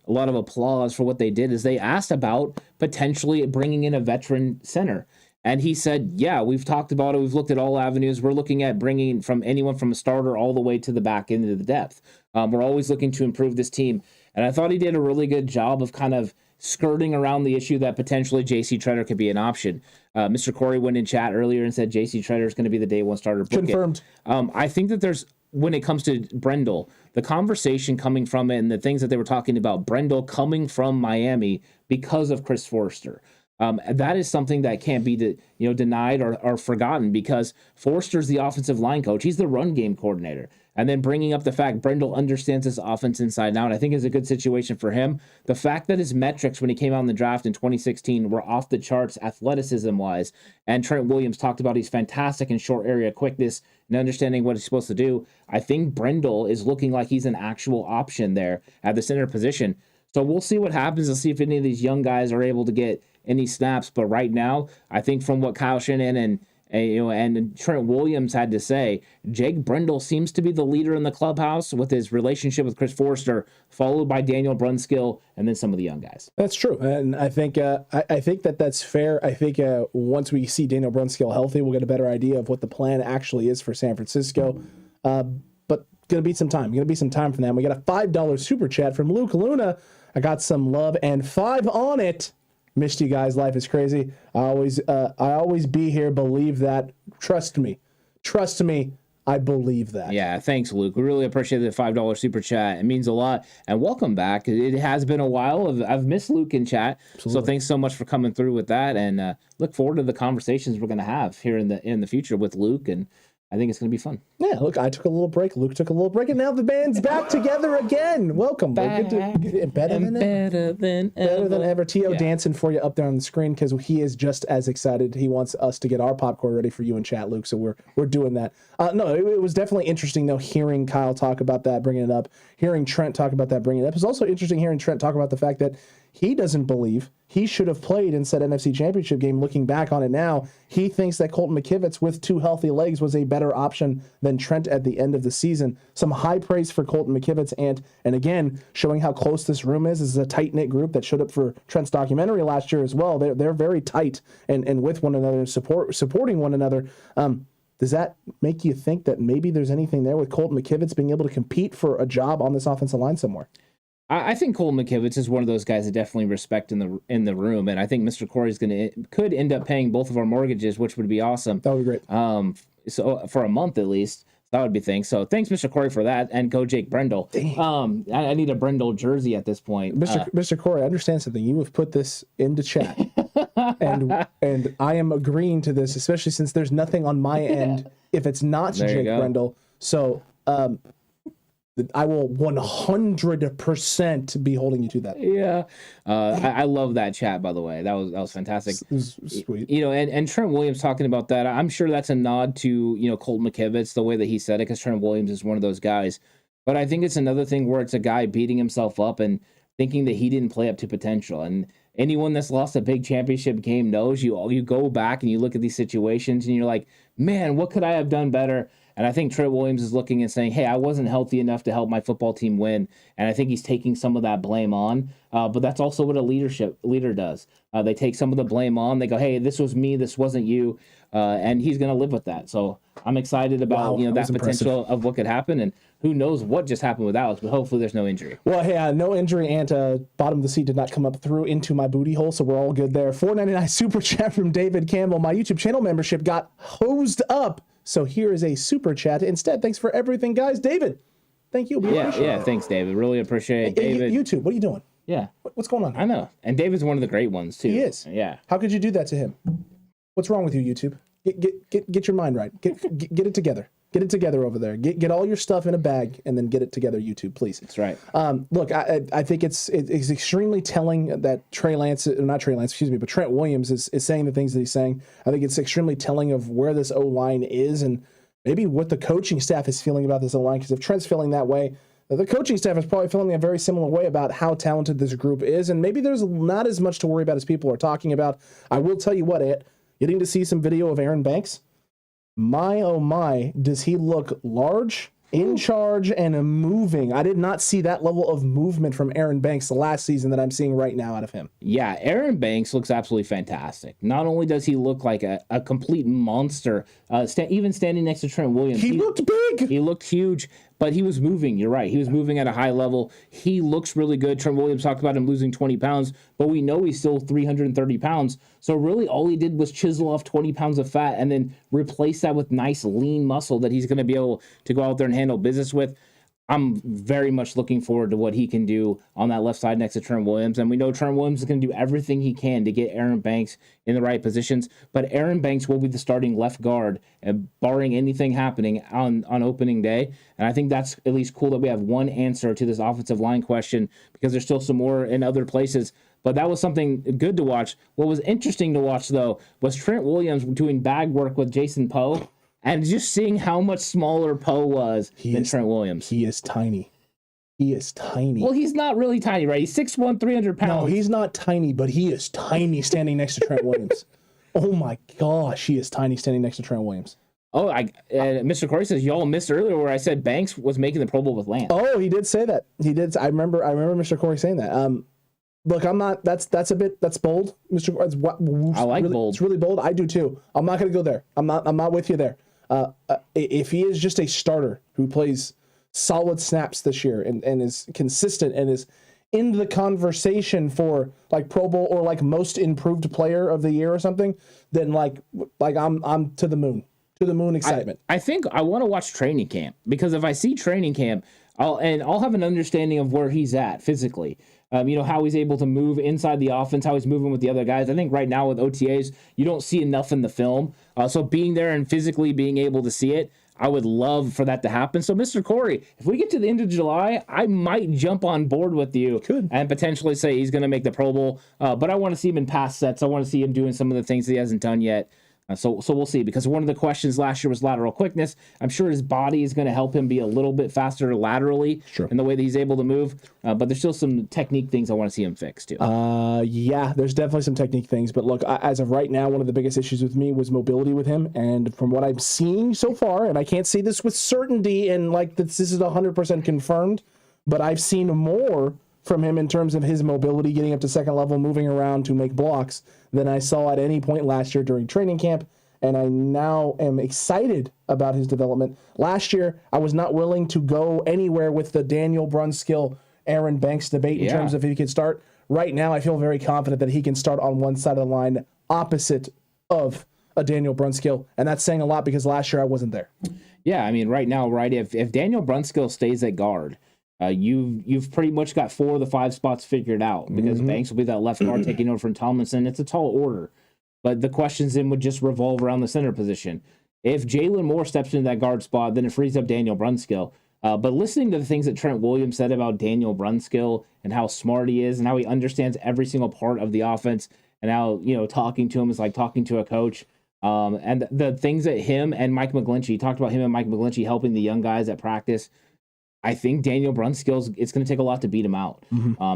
applause for what they did. Is they asked about potentially bringing in a veteran center. And he said, yeah, we've talked about it. We've looked at all avenues. We're looking at bringing from anyone from a starter all the way to the back end of the depth. We're always looking to improve this team. And I thought he did a really good job of kind of skirting around the issue that potentially J.C. Tretter could be an option. Mr. Corey went in chat earlier and said J.C. Tretter is going to be the day one starter. Confirmed. I think that when it comes to Brendel, the conversation coming from it and the things that they were talking about, Brendel coming from Miami because of Chris Forster. That is something that can't be denied or forgotten, because Forster's the offensive line coach. He's the run game coordinator. And then bringing up the fact Brendel understands this offense inside and out, I think is a good situation for him. The fact that his metrics when he came out in the draft in 2016 were off the charts athleticism-wise, and Trent Williams talked about he's fantastic in short area quickness and understanding what he's supposed to do. I think Brendel is looking like he's an actual option there at the center position. So we'll see what happens. We'll see if any of these young guys are able to get any snaps. But right now, I think from what Kyle Shanahan and Trent Williams had to say, Jake Brendel seems to be the leader in the clubhouse with his relationship with Chris Forster, followed by Daniel Brunskill, and then some of the young guys. That's true, and I think that's fair. I think once we see Daniel Brunskill healthy, we'll get a better idea of what the plan actually is for San Francisco. But gonna be some time. From them. We got a $5 super chat from Luke Luna. I got some love and 5 on it. Missed you guys. Life is crazy. I always be here. Believe that. Trust me. I believe that. Yeah, thanks, Luke. We really appreciate the $5 super chat. It means a lot. And welcome back. It has been a while. I've missed Luke in chat. Absolutely. So thanks so much for coming through with that. And look forward to the conversations we're going to have here in the future with Luke. And I think it's going to be fun. Yeah, look, I took a little break. Luke took a little break. And now the band's back together again. Welcome. Better than ever. T.O. Yeah. dancing for you up there on the screen because he is just as excited. He wants us to get our popcorn ready for you in chat, Luke. So we're doing that. No, it was definitely interesting, though, hearing Kyle talk about that, bringing it up. Hearing Trent talk about that, bringing it up. It was also interesting hearing Trent talk about the fact that he doesn't believe he should have played in said NFC Championship game. Looking back on it now, he thinks that Colton McKivitz with 2 healthy legs was a better option than Trent at the end of the season. Some high praise for Colton McKivitz, and again, showing how close this room is. This is a tight-knit group that showed up for Trent's documentary last year as well. They're very tight and with one another, supporting one another. Does that make you think that maybe there's anything there with Colton McKivitz being able to compete for a job on this offensive line somewhere? I think Colton McKivitz is one of those guys that definitely respect in the room, and I think Mr. Corey could end up paying both of our mortgages, which would be awesome. That would be great. So for a month at least, that would be things. So thanks, Mr. Corey, for that, and go Jake Brendel. I need a Brendel jersey at this point. Mr. Corey, I understand something. You have put this into chat, and I am agreeing to this, especially since there's nothing on my end if it's not Jake Brendel. So. I will 100% be holding you to that. Yeah. I love that chat, by the way. That was fantastic. It was sweet. And Trent Williams talking about that, I'm sure that's a nod to, Colton McKivitz, the way that he said it, because Trent Williams is one of those guys. But I think it's another thing where it's a guy beating himself up and thinking that he didn't play up to potential. And anyone that's lost a big championship game knows you go back and you look at these situations and you're like, man, what could I have done better? And I think Trent Williams is looking and saying, hey, I wasn't healthy enough to help my football team win. And I think he's taking some of that blame on. But that's also what a leader does. They take some of the blame on. They go, hey, this was me. This wasn't you. And he's going to live with that. So I'm excited about that potential of what could happen. And who knows what just happened with Alex, but hopefully there's no injury. Well, hey, no injury, and bottom of the seat did not come up through into my booty hole, so we're all good there. $4.99 super chat from David Campbell. My YouTube channel membership got hosed up. So here is a super chat instead. Thanks for everything, guys. David, thank you. Thanks, David. Really appreciate it, David. YouTube, what are you doing? Yeah. What's going on? I know. And David's one of the great ones, too. He is. Yeah. How could you do that to him? What's wrong with you, YouTube? Get your mind right. Get it together. Get it together over there. Get all your stuff in a bag and then get it together, YouTube, please. That's right. Look, I think it's extremely telling that Trent Williams is saying the things that he's saying. I think it's extremely telling of where this O-line is and maybe what the coaching staff is feeling about this O-line. Because if Trent's feeling that way, the coaching staff is probably feeling a very similar way about how talented this group is. And maybe there's not as much to worry about as people are talking about. I will tell you what, Ed, getting to see some video of Aaron Banks, my, oh my, does he look large, in charge, and moving. I did not see that level of movement from Aaron Banks the last season that I'm seeing right now out of him. Yeah, Aaron Banks looks absolutely fantastic. Not only does he look like a complete monster, even standing next to Trent Williams. He looked big. He looked huge, But he was moving. You're right. He was moving at a high level. He looks really good. Trent Williams talked about him losing 20 pounds, but we know he's still 330 pounds. So really all he did was chisel off 20 pounds of fat and then replace that with nice lean muscle that he's going to be able to go out there and handle business with. I'm very much looking forward to what he can do on that left side next to Trent Williams. And we know Trent Williams is going to do everything he can to get Aaron Banks in the right positions. But Aaron Banks will be the starting left guard, barring anything happening on opening day. And I think that's at least cool that we have one answer to this offensive line question, because there's still some more in other places. But that was something good to watch. What was interesting to watch, though, was Trent Williams doing bag work with Jason Poe. And just seeing how much smaller Poe was than Trent Williams. He is tiny. He is tiny. Well, he's not really tiny, right? He's 6'1", 300 pounds. No, he's not tiny, but he is tiny standing next to Trent Williams. Oh, my gosh, he is tiny standing next to Trent Williams. Oh, Mr. Corey says, y'all missed earlier where I said Banks was making the Pro Bowl with Lance. Oh, he did say that. He did. I remember Mr. Corey saying that. Look, I'm not. That's bold, Mr. Corey. I like bold. It's really bold. I do too. I'm not going to go there. I'm not with you there. If he is just a starter who plays solid snaps this year and is consistent and is in the conversation for like Pro Bowl or like most improved player of the year or something, then like I'm to the moon excitement. I think I want to watch training camp, because if I see training camp, I'll have an understanding of where he's at physically. How he's able to move inside the offense, how he's moving with the other guys. I think right now with OTAs, you don't see enough in the film. So being there and physically being able to see it, I would love for that to happen. So, Mr. Corey, if we get to the end of July, I might jump on board with you and potentially say he's going to make the Pro Bowl. But I want to see him in past sets. I want to see him doing some of the things that he hasn't done yet. So we'll see, because one of the questions last year was lateral quickness. I'm sure his body is going to help him be a little bit faster laterally in the way that he's able to move. But there's still some technique things I want to see him fix too. Yeah, there's definitely some technique things. But look, as of right now, one of the biggest issues with me was mobility with him. And from what I'm seeing so far, and I can't say this with certainty and like this is 100% confirmed, but I've seen more from him in terms of his mobility, getting up to second level, moving around to make blocks, than I saw at any point last year during training camp. And I now am excited about his development. Last year, I was not willing to go anywhere with the Daniel Brunskill, Aaron Banks debate in terms of if he could start. Right now, I feel very confident that he can start on one side of the line opposite of a Daniel Brunskill. And that's saying a lot, because last year I wasn't there. Yeah, I mean, right now, if Daniel Brunskill stays at guard, you've pretty much got 4 of the 5 spots figured out, because Banks will be that left guard taking over from Tomlinson. It's a tall order, but the questions then would just revolve around the center position. If Jalen Moore steps into that guard spot, then it frees up Daniel Brunskill. But listening to the things that Trent Williams said about Daniel Brunskill and how smart he is and how he understands every single part of the offense, and how talking to him is like talking to a coach. And the things that him and Mike McGlinchey, he talked about him and Mike McGlinchey helping the young guys at practice. I think Daniel Brunskill, it's going to take a lot to beat him out.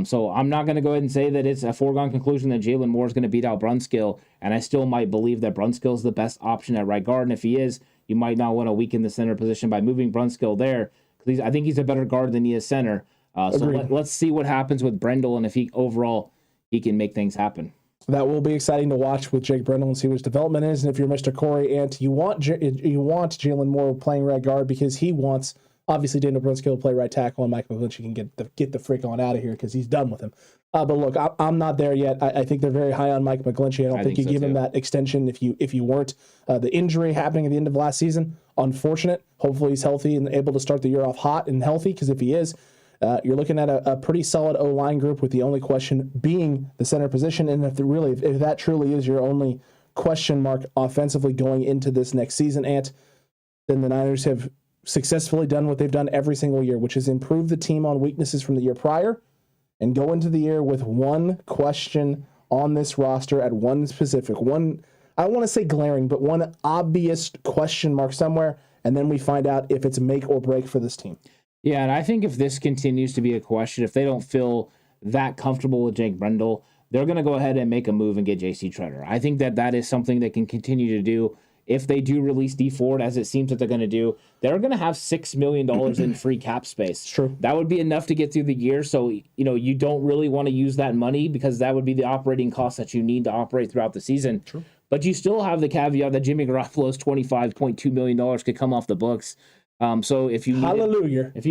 So I'm not going to go ahead and say that it's a foregone conclusion that Jalen Moore is going to beat out Brunskill, and I still might believe that Brunskill is the best option at right guard. And if he is, you might not want to weaken the center position by moving Brunskill there, because I think he's a better guard than he is center. So let's see what happens with Brendel, and if he can make things happen. That will be exciting to watch with Jake Brendel and see what his development is. And if you're Mr. Corey Ant, you want Jalen Moore playing right guard, because he wants, obviously, Daniel Brunskill to play right tackle, and Mike McGlinchey can get the freak on out of here, because he's done with him. But look, I'm not there yet. I think they're very high on Mike McGlinchey. I don't think you give him that extension if you weren't. The injury happening at the end of last season, unfortunate. Hopefully he's healthy and able to start the year off hot and healthy, because if he is, you're looking at a pretty solid O-line group, with the only question being the center position. And if that truly is your only question mark offensively going into this next season, Ant, then the Niners have successfully done what they've done every single year, which is improve the team on weaknesses from the year prior and go into the year with one question on this roster at one specific, one, I don't want to say glaring, but one obvious question mark somewhere, and then we find out if it's make or break for this team. Yeah, and I think if this continues to be a question, if they don't feel that comfortable with Jake Brendel, they're going to go ahead and make a move and get J.C. Treader. I think that is something they can continue to do. If they do release Dee Ford, as it seems that they're going to do, they're going to have $6 million in free cap space. True. That would be enough to get through the year. So, you don't really want to use that money, because that would be the operating cost that you need to operate throughout the season. True. But you still have the caveat that Jimmy Garoppolo's $25.2 million could come off the books. So if you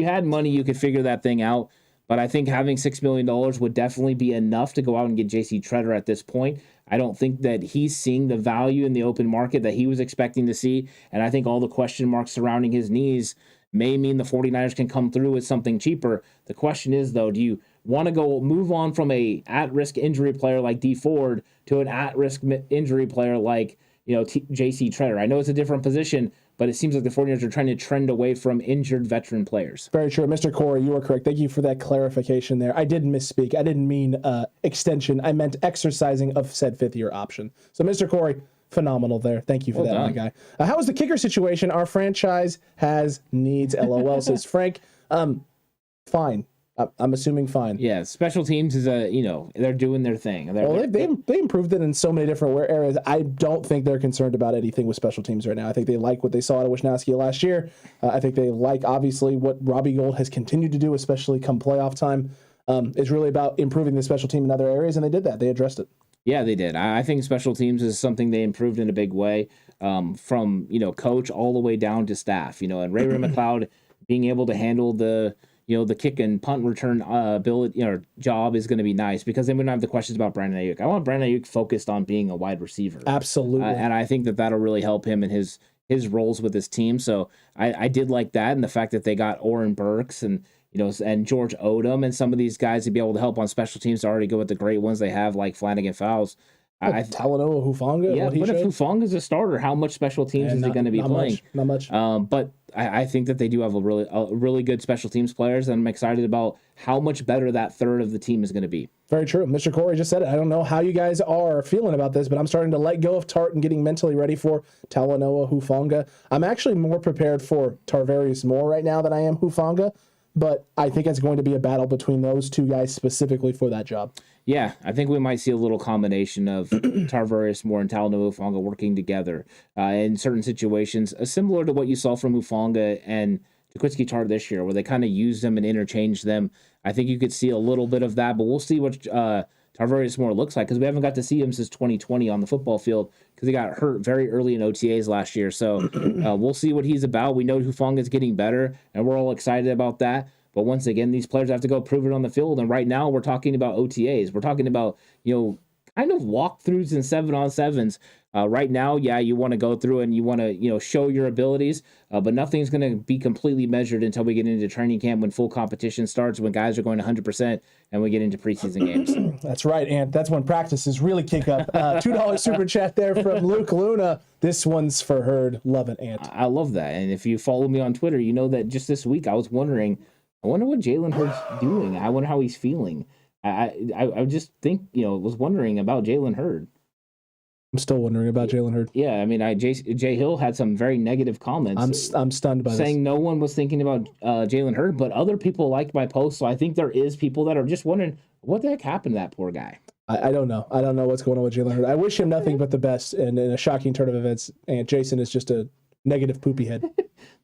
had money, you could figure that thing out. But I think having $6 million would definitely be enough to go out and get J.C. Tretter at this point. I don't think that he's seeing the value in the open market that he was expecting to see. And I think all the question marks surrounding his knees may mean the 49ers can come through with something cheaper. The question is, though, do you want to go move on from a at-risk injury player like Dee Ford to an at-risk injury player like, J.C. Tretter? I know it's a different position, but it seems like the 49ers are trying to trend away from injured veteran players. Very true. Mr. Corey, you are correct. Thank you for that clarification there. I did misspeak. I didn't mean extension. I meant exercising of said fifth-year option. So, Mr. Corey, phenomenal there. Thank you for that, my guy. How is the kicker situation? Our franchise has needs, LOL, says Frank. Fine. I'm assuming fine. Yeah, special teams is they're doing their thing. They improved it in so many different areas. I don't think they're concerned about anything with special teams right now. I think they like what they saw out of Wisnowski last year. I think they like, obviously, what Robbie Gould has continued to do, especially come playoff time. It's really about improving the special team in other areas, and they did that. They addressed it. Yeah, they did. I think special teams is something they improved in a big way, from coach all the way down to staff. And Ray McLeod being able to handle the kick and punt return ability or job is going to be nice, because then we don't have the questions about Brandon Ayuk. I want Brandon Ayuk focused on being a wide receiver. Absolutely. And I think that'll really help him in his roles with his team. So I did like that, and the fact that they got Oren Burks and George Odom and some of these guys to be able to help on special teams to already go with the great ones they have, like Flanagan Fowles. Talanoa Hufanga. Yeah, but if Hufanga's a starter, how much special teams is he going to be playing? Not much. But I think that they do have a really good special teams players, and I'm excited about how much better that third of the team is going to be. Very true. Mr. Corey just said it. I don't know how you guys are feeling about this, but I'm starting to let go of Tart and getting mentally ready for Talanoa Hufanga. I'm actually more prepared for Tarvarius Moore right now than I am Hufanga, but I think it's going to be a battle between those two guys specifically for that job. Yeah, I think we might see a little combination of Tarvarius Moore and Talanoa Hufanga working together in certain situations, similar to what you saw from Hufanga and Jaquiski Tartt this year, where they kind of used them and interchanged them. I think you could see a little bit of that, but we'll see what Tarvarius Moore looks like, because we haven't got to see him since 2020 on the football field, because he got hurt very early in OTAs last year. So we'll see what he's about. We know Hufanga is getting better, and we're all excited about that. But once again, these players have to go prove it on the field. And right now we're talking about OTAs. We're talking about, kind of walkthroughs and 7-on-7s. Right now, yeah, you want to go through and you want to, show your abilities, but nothing's going to be completely measured until we get into training camp, when full competition starts, when guys are going 100%, and we get into preseason games. That's right, Ant. That's when practices really kick up. $2 super chat there from Luke Luna. This one's for Herd. Love it, Ant. I love that. And if you follow me on Twitter, you know that just this week I wonder what Jalen Hurd's doing. I wonder how he's feeling. I just think, was wondering about Jalen Hurd. I'm still wondering about Jalen Hurd. Yeah, I mean, Jay Hill had some very negative comments. I'm stunned by saying this. No one was thinking about Jalen Hurd, but other people liked my post. So I think there is people that are just wondering what the heck happened to that poor guy. I don't know. I don't know what's going on with Jalen Hurd. I wish him nothing but the best in a shocking turn of events. And Jason is just a negative poopy head.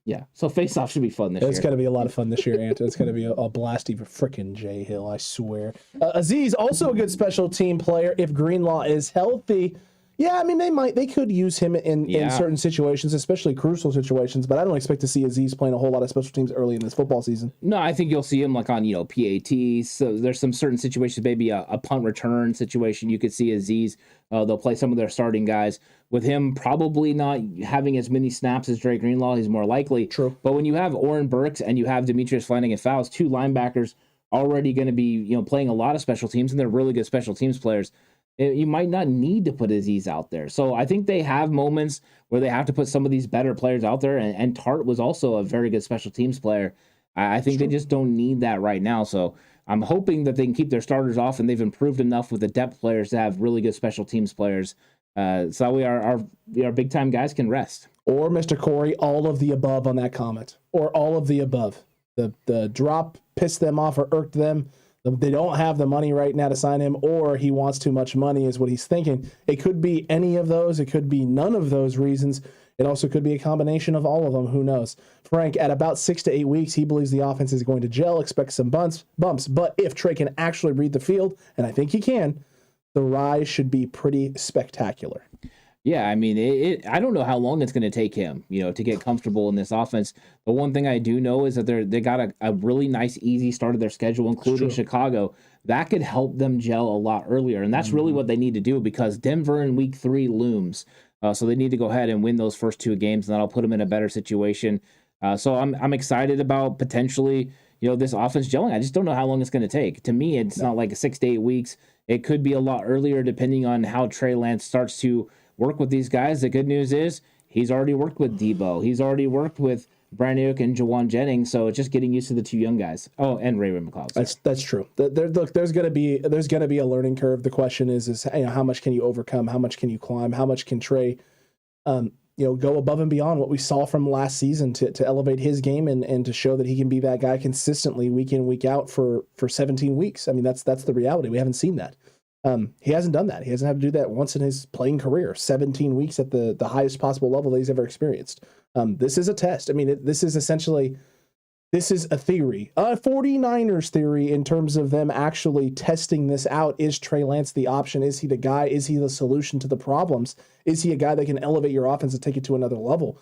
Yeah, so face-off should be fun this year. It's going to be a lot of fun this year, Ant. It's going to be a blasty for frickin' Jay Hill, I swear. Aziz, also a good special team player if Greenlaw is healthy. Yeah, I mean, they could use him in certain situations, especially crucial situations, but I don't expect to see Aziz playing a whole lot of special teams early in this football season. No, I think you'll see him like on, PAT. So there's some certain situations, maybe a punt return situation. You could see Aziz. They'll play some of their starting guys. With him probably not having as many snaps as Dre Greenlaw, he's more likely. True. But when you have Oren Burks and you have Demetrius Flanagan Fowles, two linebackers already going to be, playing a lot of special teams, and they're really good special teams players, you might not need to put Aziz out there. So I think they have moments where they have to put some of these better players out there, and Tart was also a very good special teams player. I think they just don't need that right now. So I'm hoping that they can keep their starters off, and they've improved enough with the depth players to have really good special teams players. So our big time guys can rest. Or Mr. Corey, all of the above on that comment, or all of the above. The drop pissed them off or irked them. They don't have the money right now to sign him, or he wants too much money is what he's thinking. It could be any of those. It could be none of those reasons. It also could be a combination of all of them. Who knows? Frank, at about 6 to 8 weeks, he believes the offense is going to gel, expects some bumps. But if Trey can actually read the field, and I think he can, the rise should be pretty spectacular. Yeah, I mean, I don't know how long it's going to take him, to get comfortable in this offense. The one thing I do know is that they got a really nice, easy start of their schedule, including Chicago. That could help them gel a lot earlier, and that's really what they need to do because Denver in Week 3 looms. So they need to go ahead and win those first 2 games, and that'll put them in a better situation. So I'm excited about potentially, this offense gelling. I just don't know how long it's going to take. To me, it's not like 6 to 8 weeks. It could be a lot earlier, depending on how Trey Lance starts to work with these guys. The good news is he's already worked with Deebo. He's already worked with Brandon and Jawan Jennings. So it's just getting used to the 2 young guys. Oh, and Raymond McCall. That's true. Look, there's gonna be a learning curve. The question is how much can you overcome? How much can you climb? How much can Trey, go above and beyond what we saw from last season to elevate his game and to show that he can be that guy consistently week in, week out for 17 weeks. I mean, that's the reality. We haven't seen that. He hasn't done that. He hasn't had to do that once in his playing career, 17 weeks at the highest possible level that he's ever experienced. This is a test. I mean, this is a theory, a 49ers theory in terms of them actually testing this out. Is Trey Lance the option? Is he the guy? Is he the solution to the problems? Is he a guy that can elevate your offense and take it to another level?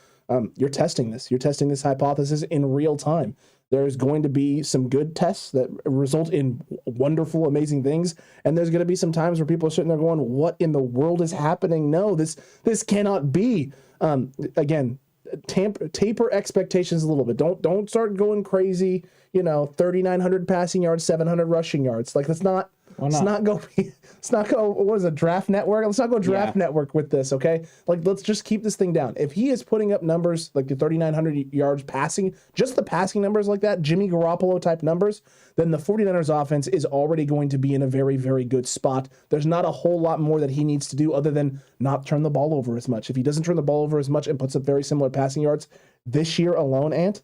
You're testing this. You're testing this hypothesis in real time. There's going to be some good tests that result in wonderful, amazing things. And there's going to be some times where people are sitting there going, what in the world is happening? No, this cannot be. Again, taper expectations a little bit. Don't start going crazy, 3,900 passing yards, 700 rushing yards. Like, let's not go, what is it, Draft Network? Let's not go Draft Network with this, okay? Like, let's just keep this thing down. If he is putting up numbers like the 3,900 yards passing, just the passing numbers like that, Jimmy Garoppolo type numbers, then the 49ers offense is already going to be in a very, very good spot. There's not a whole lot more that he needs to do other than not turn the ball over as much. If he doesn't turn the ball over as much and puts up very similar passing yards this year alone, Ant,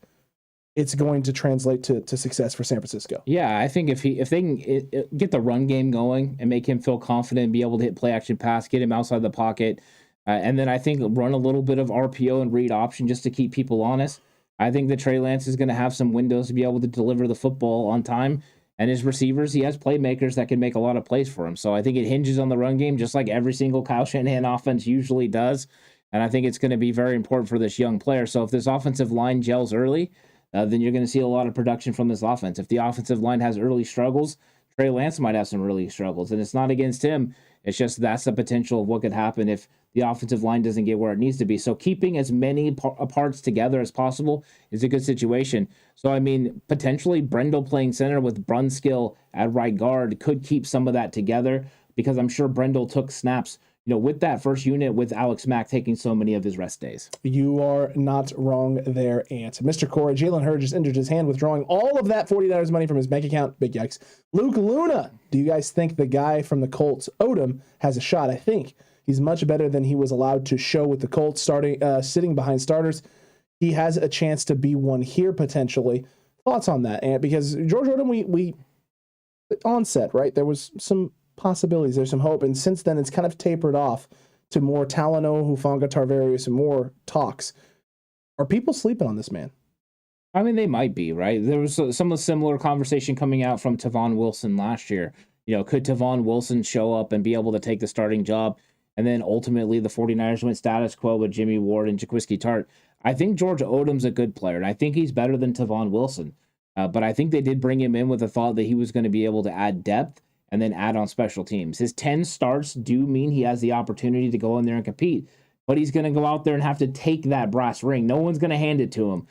it's going to translate to success for San Francisco. Yeah, I think if they can get the run game going and make him feel confident, be able to hit play action pass, get him outside the pocket, and then I think run a little bit of RPO and read option just to keep people honest. I think that Trey Lance is going to have some windows to be able to deliver the football on time. And his receivers, he has playmakers that can make a lot of plays for him. So I think it hinges on the run game, just like every single Kyle Shanahan offense usually does. And I think it's going to be very important for this young player. So if this offensive line gels early, then you're going to see a lot of production from this offense. If the offensive line has early struggles, Trey Lance might have some early struggles. And it's not against him. It's just that's the potential of what could happen if the offensive line doesn't get where it needs to be. So keeping as many parts together as possible is a good situation. So, I mean, potentially Brendel playing center with Brunskill at right guard could keep some of that together because I'm sure Brendel took snaps with that first unit with Alex Mack taking so many of his rest days. You are not wrong there, Ant. Mr. Corey, Jalen Hurd just injured his hand, withdrawing all of that 49ers money from his bank account. Big yikes. Luke Luna, do you guys think the guy from the Colts, Odom, has a shot? I think he's much better than he was allowed to show with the Colts, sitting behind starters. He has a chance to be one here, potentially. Thoughts on that, Ant? Because George Odom, we onset, right? There was some possibilities, there's some hope, and since then it's kind of tapered off to more Talanoa, Hufanga, Tarvarius, and more talks. Are people sleeping on this man? I mean, they might be, right? There was some of the similar conversation coming out from Tavon Wilson last year. Could Tavon Wilson show up and be able to take the starting job? And then ultimately the 49ers went status quo with Jimmy Ward and Jaquiski Tartt. I think George Odom's a good player, and I think he's better than Tavon Wilson. But I think they did bring him in with the thought that he was going to be able to add depth and then add on special teams. His 10 starts do mean he has the opportunity to go in there and compete, but he's going to go out there and have to take that brass ring. No one's going to hand it to him.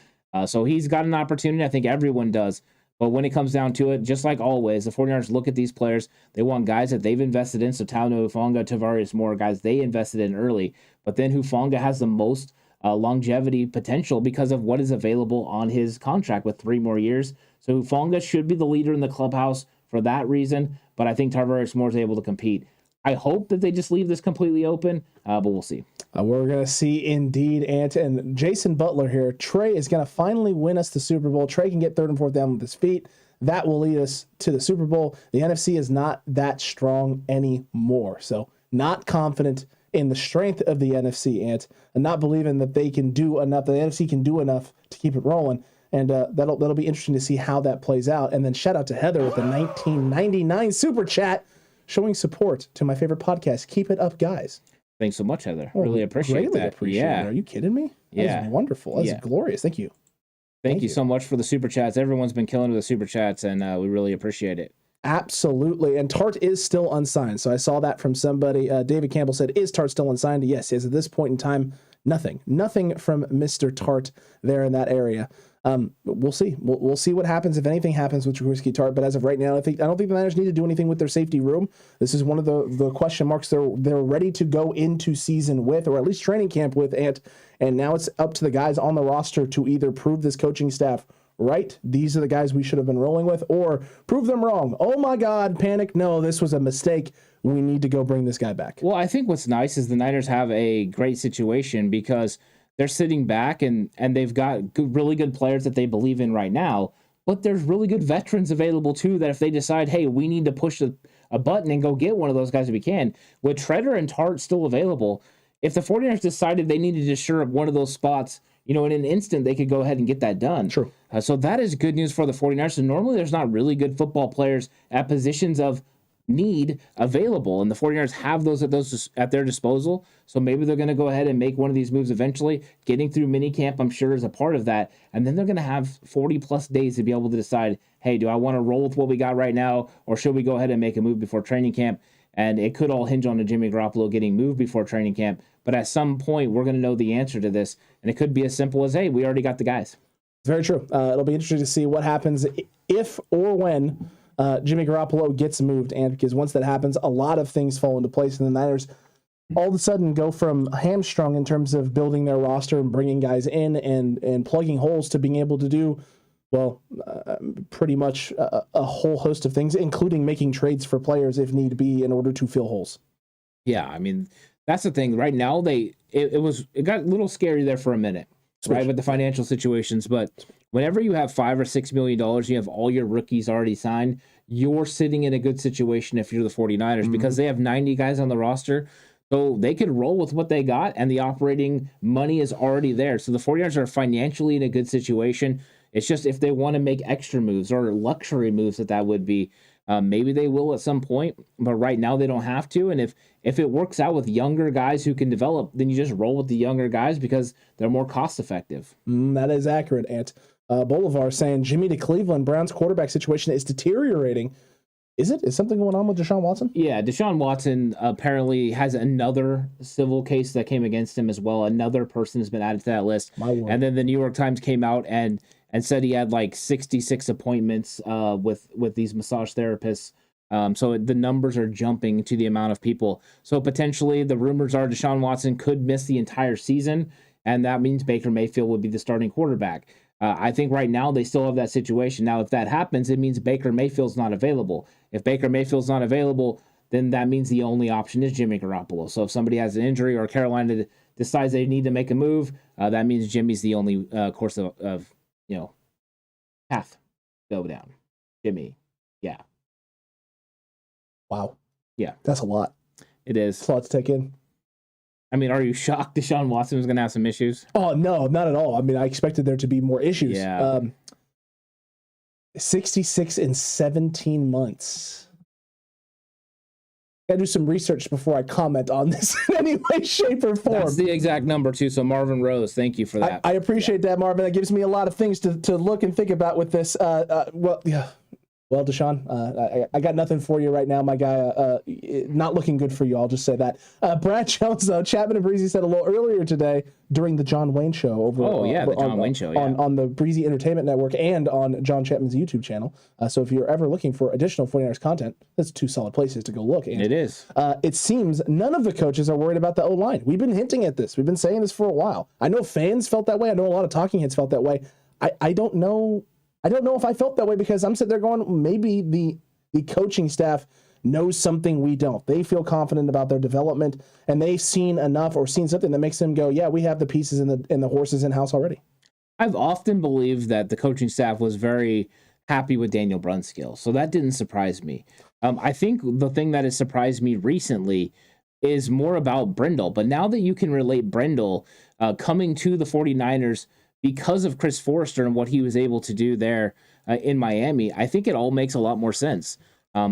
So he's got an opportunity. I think everyone does. But when it comes down to it, just like always, the 49ers look at these players. They want guys that they've invested in. So Talanoa, Hufanga, Tarvarius Moore, guys they invested in early. But then Hufanga has the most longevity potential because of what is available on his contract with 3 more years. So Hufanga should be the leader in the clubhouse for that reason. But I think Tarvarius Moore is able to compete. I hope that they just leave this completely open, but we'll see. We're going to see indeed, Ant. And Jason Butler here. Trey is going to finally win us the Super Bowl. Trey can get 3rd and 4th down with his feet. That will lead us to the Super Bowl. The NFC is not that strong anymore. So not confident in the strength of the NFC, Ant, and not believing that they can do enough, that the NFC can do enough to keep it rolling. And that'll be interesting to see how that plays out. And then shout out to Heather with the 1999 Super Chat, showing support to my favorite podcast. Keep it up, guys. Thanks so much, Heather. Really appreciate greatly that. Appreciate it. Are you kidding me? That's wonderful. That's glorious. Thank you. Thank you so much for the super chats. Everyone's been killing with the super chats, and we really appreciate it. Absolutely. And Tart is still unsigned. So I saw that from somebody. David Campbell said, is Tart still unsigned? Yes. At this point in time, nothing from Mr. Tart there in that area. We'll see. We'll see what happens if anything happens with Jaquiski Tart. But as of right now, I don't think the Niners need to do anything with their safety room. This is one of the question marks they're ready to go into season with, or at least training camp with. And now it's up to the guys on the roster to either prove this coaching staff right, these are the guys we should have been rolling with, or prove them wrong. Oh my God, panic. No, this was a mistake. We need to go bring this guy back. Well, I think what's nice is the Niners have a great situation because they're sitting back and they've got really good players that they believe in right now, but there's really good veterans available too that if they decide, hey, we need to push a button and go get one of those guys if we can, with Treader and Tart still available, if the 49ers decided they needed to shore up one of those spots, in an instant, they could go ahead and get that done. True. So that is good news for the 49ers. So normally there's not really good football players at positions of need available, and the 49ers have those at their disposal. So maybe they're going to go ahead and make one of these moves eventually. Getting through minicamp, I'm sure, is a part of that. And then they're going to have 40-plus days to be able to decide, hey, do I want to roll with what we got right now, or should we go ahead and make a move before training camp? And it could all hinge on a Jimmy Garoppolo getting moved before training camp. But at some point, we're going to know the answer to this. And it could be as simple as, hey, we already got the guys. Very true. It'll be interesting to see what happens if or when Jimmy Garoppolo gets moved. And because once that happens, a lot of things fall into place. And the Niners all of a sudden go from hamstrung in terms of building their roster and bringing guys in and plugging holes to being able to do, pretty much a whole host of things, including making trades for players if need be in order to fill holes. Yeah, I mean, that's the thing. Right now, it got a little scary there for a minute, right, with the financial situations. But whenever you have $5 or $6 million, you have all your rookies already signed, you're sitting in a good situation if you're the 49ers because they have 90 guys on the roster. So they could roll with what they got, and the operating money is already there. So the 49ers are financially in a good situation. It's just if they want to make extra moves or luxury moves that would be, maybe they will at some point, but right now they don't have to. And if it works out with younger guys who can develop, then you just roll with the younger guys because they're more cost effective. That is accurate, Ant. Bolivar saying Jimmy to Cleveland, Browns quarterback situation is deteriorating. Is it? Is something going on with Deshaun Watson? Yeah, Deshaun Watson apparently has another civil case that came against him as well. Another person has been added to that list. My word. And then the New York Times came out and said he had like 66 appointments with these massage therapists. So the numbers are jumping to the amount of people. So potentially the rumors are Deshaun Watson could miss the entire season, and that means Baker Mayfield would be the starting quarterback. I think right now they still have that situation. Now, if that happens, it means Baker Mayfield's not available. If Baker Mayfield's not available, then that means the only option is Jimmy Garoppolo. So if somebody has an injury or Carolina decides they need to make a move, that means Jimmy's the only course of path go down. Jimmy. Yeah. Wow. Yeah. That's a lot. It is. It's a lot to take in. I mean, are you shocked Deshaun Watson was going to have some issues? Oh, no, not at all. I mean, I expected there to be more issues. Yeah. 66 in 17 months. Gotta do some research before I comment on this in any way, shape, or form. That's the exact number, too. So, Marvin Rose, thank you for that. I appreciate that, Marvin. That gives me a lot of things to look and think about with this. Well, Deshaun, I got nothing for you right now, my guy. Not looking good for you. I'll just say that. Brad Jones, though, Chapman and Breezy said a little earlier today during the John Wayne show over. The John Wayne show, on the Breezy Entertainment Network and on John Chapman's YouTube channel. So if you're ever looking for additional 49ers content, that's two solid places to go look. And, it is. It seems none of the coaches are worried about the O-line. We've been hinting at this. We've been saying this for a while. I know fans felt that way. I know a lot of talking heads felt that way. I don't know. I don't know if I felt that way because I'm sitting there going, maybe the coaching staff knows something we don't. They feel confident about their development, and they've seen enough or seen something that makes them go, yeah, we have the pieces and the horses in-house already. I've often believed that the coaching staff was very happy with Daniel Brunskill, so that didn't surprise me. I think the thing that has surprised me recently is more about Brindle, but now that you can relate Brindle coming to the 49ers because of Chris Forrester and what he was able to do there in Miami, I think it all makes a lot more sense.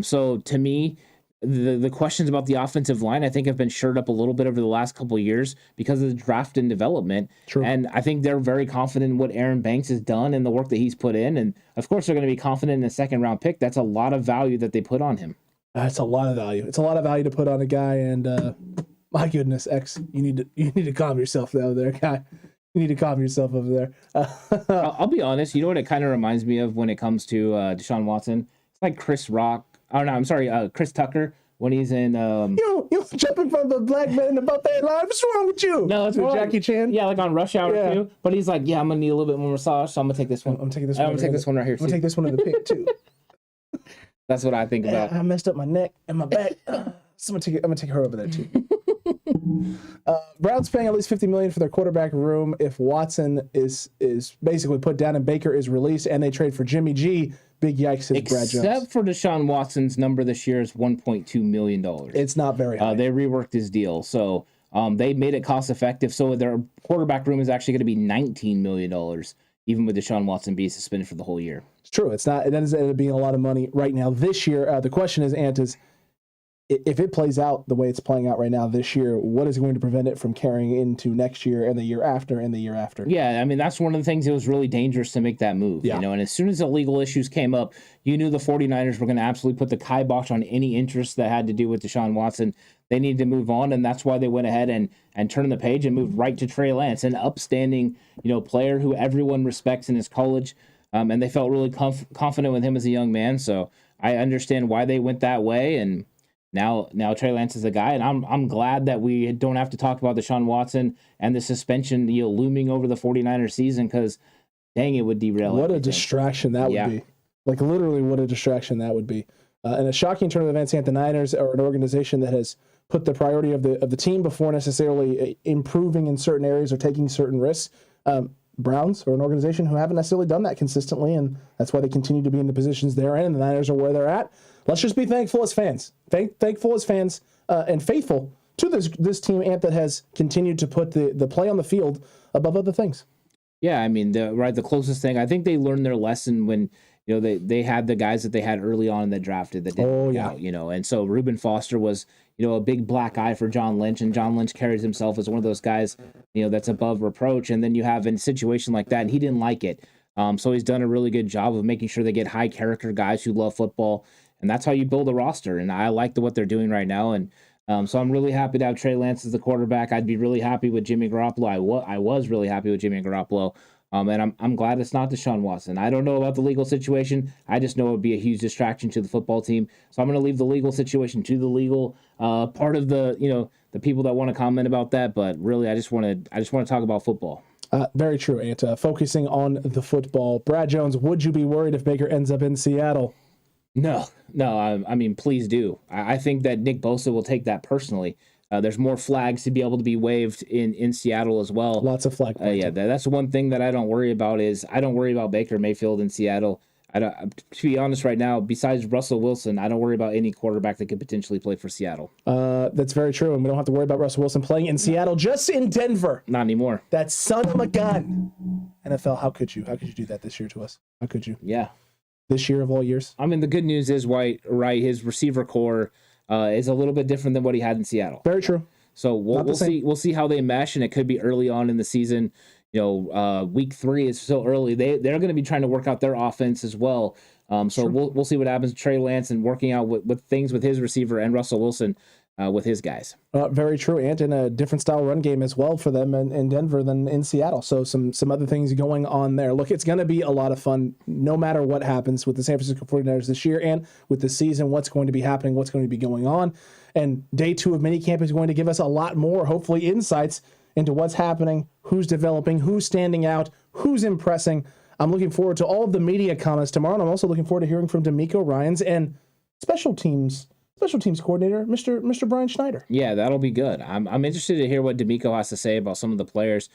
So to me, the questions about the offensive line, I think, have been shored up a little bit over the last couple of years because of the draft and development. True. And I think they're very confident in what Aaron Banks has done and the work that he's put in. And of course, they're going to be confident in a second-round pick. That's a lot of value that they put on him. That's a lot of value. It's a lot of value to put on a guy. And my goodness, X, you need to calm yourself over there, guy. You need to calm yourself over there. I'll be honest. You know what it kind of reminds me of when it comes to Deshaun Watson? It's like Chris Tucker when he's in. You jumping from the black man in the buffet line. What's wrong with you? No, it's more Jackie Chan. Yeah, like on Rush Hour too. But he's like, yeah, I'm gonna need a little bit more massage, so I'm gonna take this one. I'm taking this one. I'm gonna take this one right here. I'm gonna take this one in the pit too. That's what I think about. I messed up my neck and my back. So I'm gonna take her over there too. Browns paying at least $50 million for their quarterback room if Watson is basically put down and Baker is released, and they trade for Jimmy G. Big yikes, says Brad Jones. Except for Deshaun Watson's number this year is $1.2 million. It's not very high. They reworked his deal, so they made it cost effective. So their quarterback room is actually going to be $19 million, even with Deshaun Watson being suspended for the whole year. It's true. It's not. It ends up being a lot of money right now. This year, the question is, Ant, is if it plays out the way it's playing out right now this year, what is going to prevent it from carrying into next year and the year after and the year after? Yeah, I mean, that's one of the things that was really dangerous to make that move. Yeah. You know, and as soon as the legal issues came up, you knew the 49ers were going to absolutely put the kibosh on any interest that had to do with Deshaun Watson. They needed to move on, and that's why they went ahead and turned the page and moved right to Trey Lance, an upstanding, player who everyone respects in his college, and they felt really confident with him as a young man. So I understand why they went that way, and Now Trey Lance is the guy, and I'm glad that we don't have to talk about Deshaun Watson and the suspension looming over the 49ers season, because dang, it would derail What everything. a distraction that would be. Like, literally, what a distraction that would be. And a shocking turn of events, the Niners are an organization that has put the priority of the team before necessarily improving in certain areas or taking certain risks. Browns are an organization who haven't necessarily done that consistently, and that's why they continue to be in the positions they're in, and the Niners are where they're at. Let's just be thankful as fans. Thankful as fans and faithful to this team, Ant, that has continued to put the play on the field above other things. Yeah, I mean, the closest thing, I think they learned their lesson when they had the guys that they had early on that drafted that didn't work out, and so Reuben Foster was a big black eye for John Lynch, and John Lynch carries himself as one of those guys that's above reproach, and then you have in a situation like that, and he didn't like it, so he's done a really good job of making sure they get high character guys who love football, and that's how you build a roster, and I like what they're doing right now, and so I'm really happy to have Trey Lance as the quarterback. I'd be really happy with Jimmy Garoppolo. I was really happy with Jimmy Garoppolo. And I'm glad it's not Deshaun Watson. I don't know about the legal situation. I just know it would be a huge distraction to the football team. So I'm going to leave the legal situation to the legal part of the people that want to comment about that. But really, I just want to talk about football. Very true, Ant. Focusing on the football. Brad Jones, would you be worried if Baker ends up in Seattle? No. I mean, please do. I think that Nick Bosa will take that personally. There's more flags to be able to be waved in Seattle as well. Lots of flag. That's one thing that I don't worry about I don't worry about Baker Mayfield in Seattle. To be honest right now, besides Russell Wilson, I don't worry about any quarterback that could potentially play for Seattle. That's very true, and we don't have to worry about Russell Wilson playing in Seattle, just in Denver. Not anymore. That son of a gun. NFL, how could you? How could you do that this year to us? How could you? Yeah. This year of all years? I mean, the good news is, his receiver core is a little bit different than what he had in Seattle. Very true. So we'll see. We'll see how they mesh, and it could be early on in the season. Week 3 is still early. They're going to be trying to work out their offense as well. So we'll see what happens to Trey Lance and working out with things with his receiver and Russell Wilson with his guys. Very true, and in a different style run game as well for them in Denver than in Seattle. So some other things going on there. Look, it's going to be a lot of fun no matter what happens with the San Francisco 49ers this year and with the season, what's going to be happening, what's going to be going on. And day 2 of minicamp is going to give us a lot more, hopefully, insights into what's happening, who's developing, who's standing out, who's impressing. I'm looking forward to all of the media comments tomorrow, and I'm also looking forward to hearing from DeMeco Ryans and special teams coordinator, Mr. Brian Schneider. Yeah, that'll be good. I'm interested to hear what DeMeco has to say about some of the players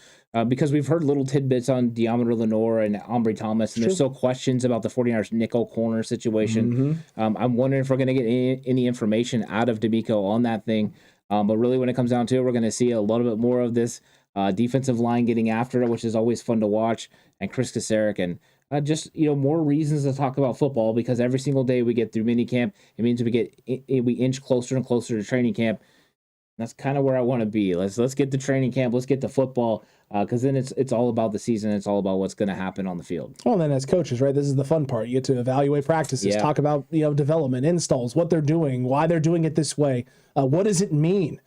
because we've heard little tidbits on Deommodore Lenoir and Ambry Thomas, and there's still questions about the 49ers nickel corner situation. I'm wondering if we're going to get any information out of DeMeco on that thing. But really, when it comes down to it, we're going to see a little bit more of this defensive line getting after it, which is always fun to watch, and Chris Kasarik. And just, more reasons to talk about football, because every single day we get through minicamp, it means we inch closer and closer to training camp. That's kind of where I want to be. Let's get to training camp. Let's get to football, because then it's all about the season. It's all about what's going to happen on the field. Well, and then as coaches, right, this is the fun part. You get to evaluate practices, talk about development, installs, what they're doing, why they're doing it this way. What does it mean?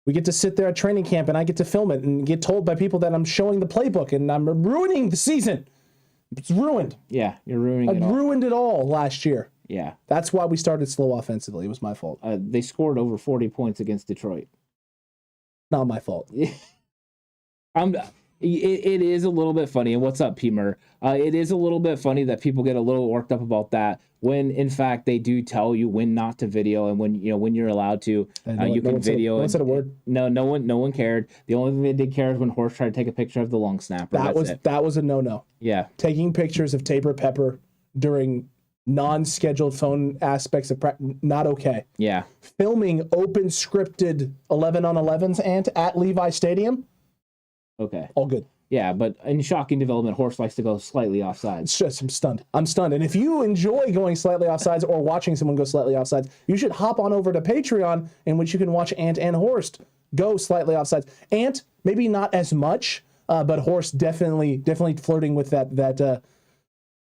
We get to sit there at training camp, and I get to film it and get told by people that I'm showing the playbook, and I'm ruining the season. It's ruined. Yeah, you're ruining it all. I ruined it all last year. Yeah. That's why we started slow offensively. It was my fault. They scored over 40 points against Detroit. Not my fault. It is a little bit funny, and what's up, Pemer? It is a little bit funny that people get a little worked up about that, when in fact they do tell you when not to video, and when you're allowed to. You can video. No one said a word. No one cared. The only thing they did care is when Horst tried to take a picture of the long snapper. That was a no-no. Yeah, taking pictures of Tabor Pepper during non-scheduled phone aspects of practice, not okay. Yeah, filming open scripted 11-on-11s at Levi Stadium. Okay, all good. Yeah, but in shocking development, Horst likes to go slightly offsides. It's just, I'm stunned. And if you enjoy going slightly offsides or watching someone go slightly offsides, you should hop on over to Patreon, in which you can watch Ant and Horst go slightly offsides. Ant, maybe not as much, but Horst definitely flirting with that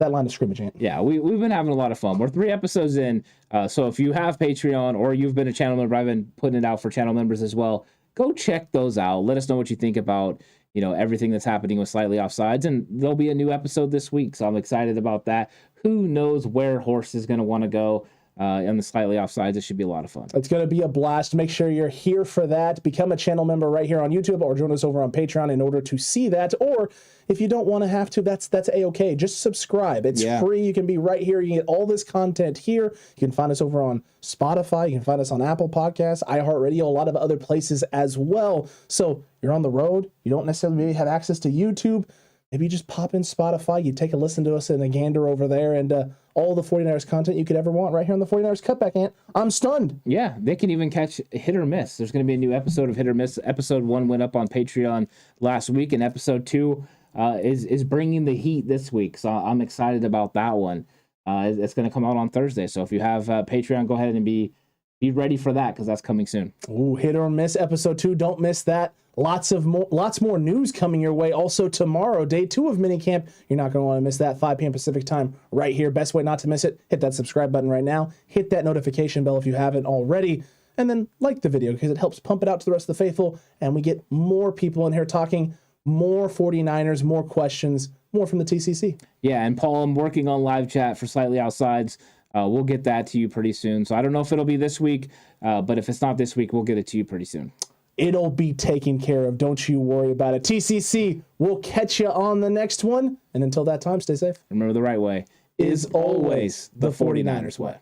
line of scrimmage. Ant. Yeah, we've been having a lot of fun. We're 3 episodes in, so if you have Patreon or you've been a channel member, I've been putting it out for channel members as well. Go check those out. Let us know what you think about everything that's happening with Slightly Offsides, and there'll be a new episode this week, so I'm excited about that. Who knows where Horst is going to want to go on the Slightly Offsides? It should be a lot of fun. It's going to be a blast. Make sure you're here for that. Become a channel member right here on YouTube, or join us over on Patreon in order to see that. Or if you don't want to have to, that's A-okay. Just subscribe. It's free. You can be right here. You can get all this content here. You can find us over on Spotify. You can find us on Apple Podcasts, iHeartRadio, a lot of other places as well. So you're on the road. You don't necessarily maybe have access to YouTube. Maybe you just pop in Spotify. You take a listen to us and a gander over there, and all the 49ers content you could ever want right here on the 49ers Cutback, Ant. I'm stunned. Yeah, they can even catch Hit or Miss. There's going to be a new episode of Hit or Miss. Episode 1 went up on Patreon last week, and episode 2 is bringing the heat this week. So I'm excited about that one. It's going to come out on Thursday. So if you have Patreon, go ahead and be ready for that, because that's coming soon. Ooh, Hit or Miss episode 2. Don't miss that. Lots more news coming your way. Also tomorrow, day 2 of minicamp. You're not going to want to miss that. 5 p.m. Pacific time right here. Best way not to miss it, hit that subscribe button right now. Hit that notification bell if you haven't already. And then like the video, because it helps pump it out to the rest of the faithful. And we get more people in here talking, more 49ers, more questions, more from the TCC. Yeah, and Paul, I'm working on live chat for Slightly Outsides. We'll get that to you pretty soon. So I don't know if it'll be this week, but if it's not this week, we'll get it to you pretty soon. It'll be taken care of. Don't you worry about it. TCC, we'll catch you on the next one. And until that time, stay safe. Remember, the right way is always the 49ers way.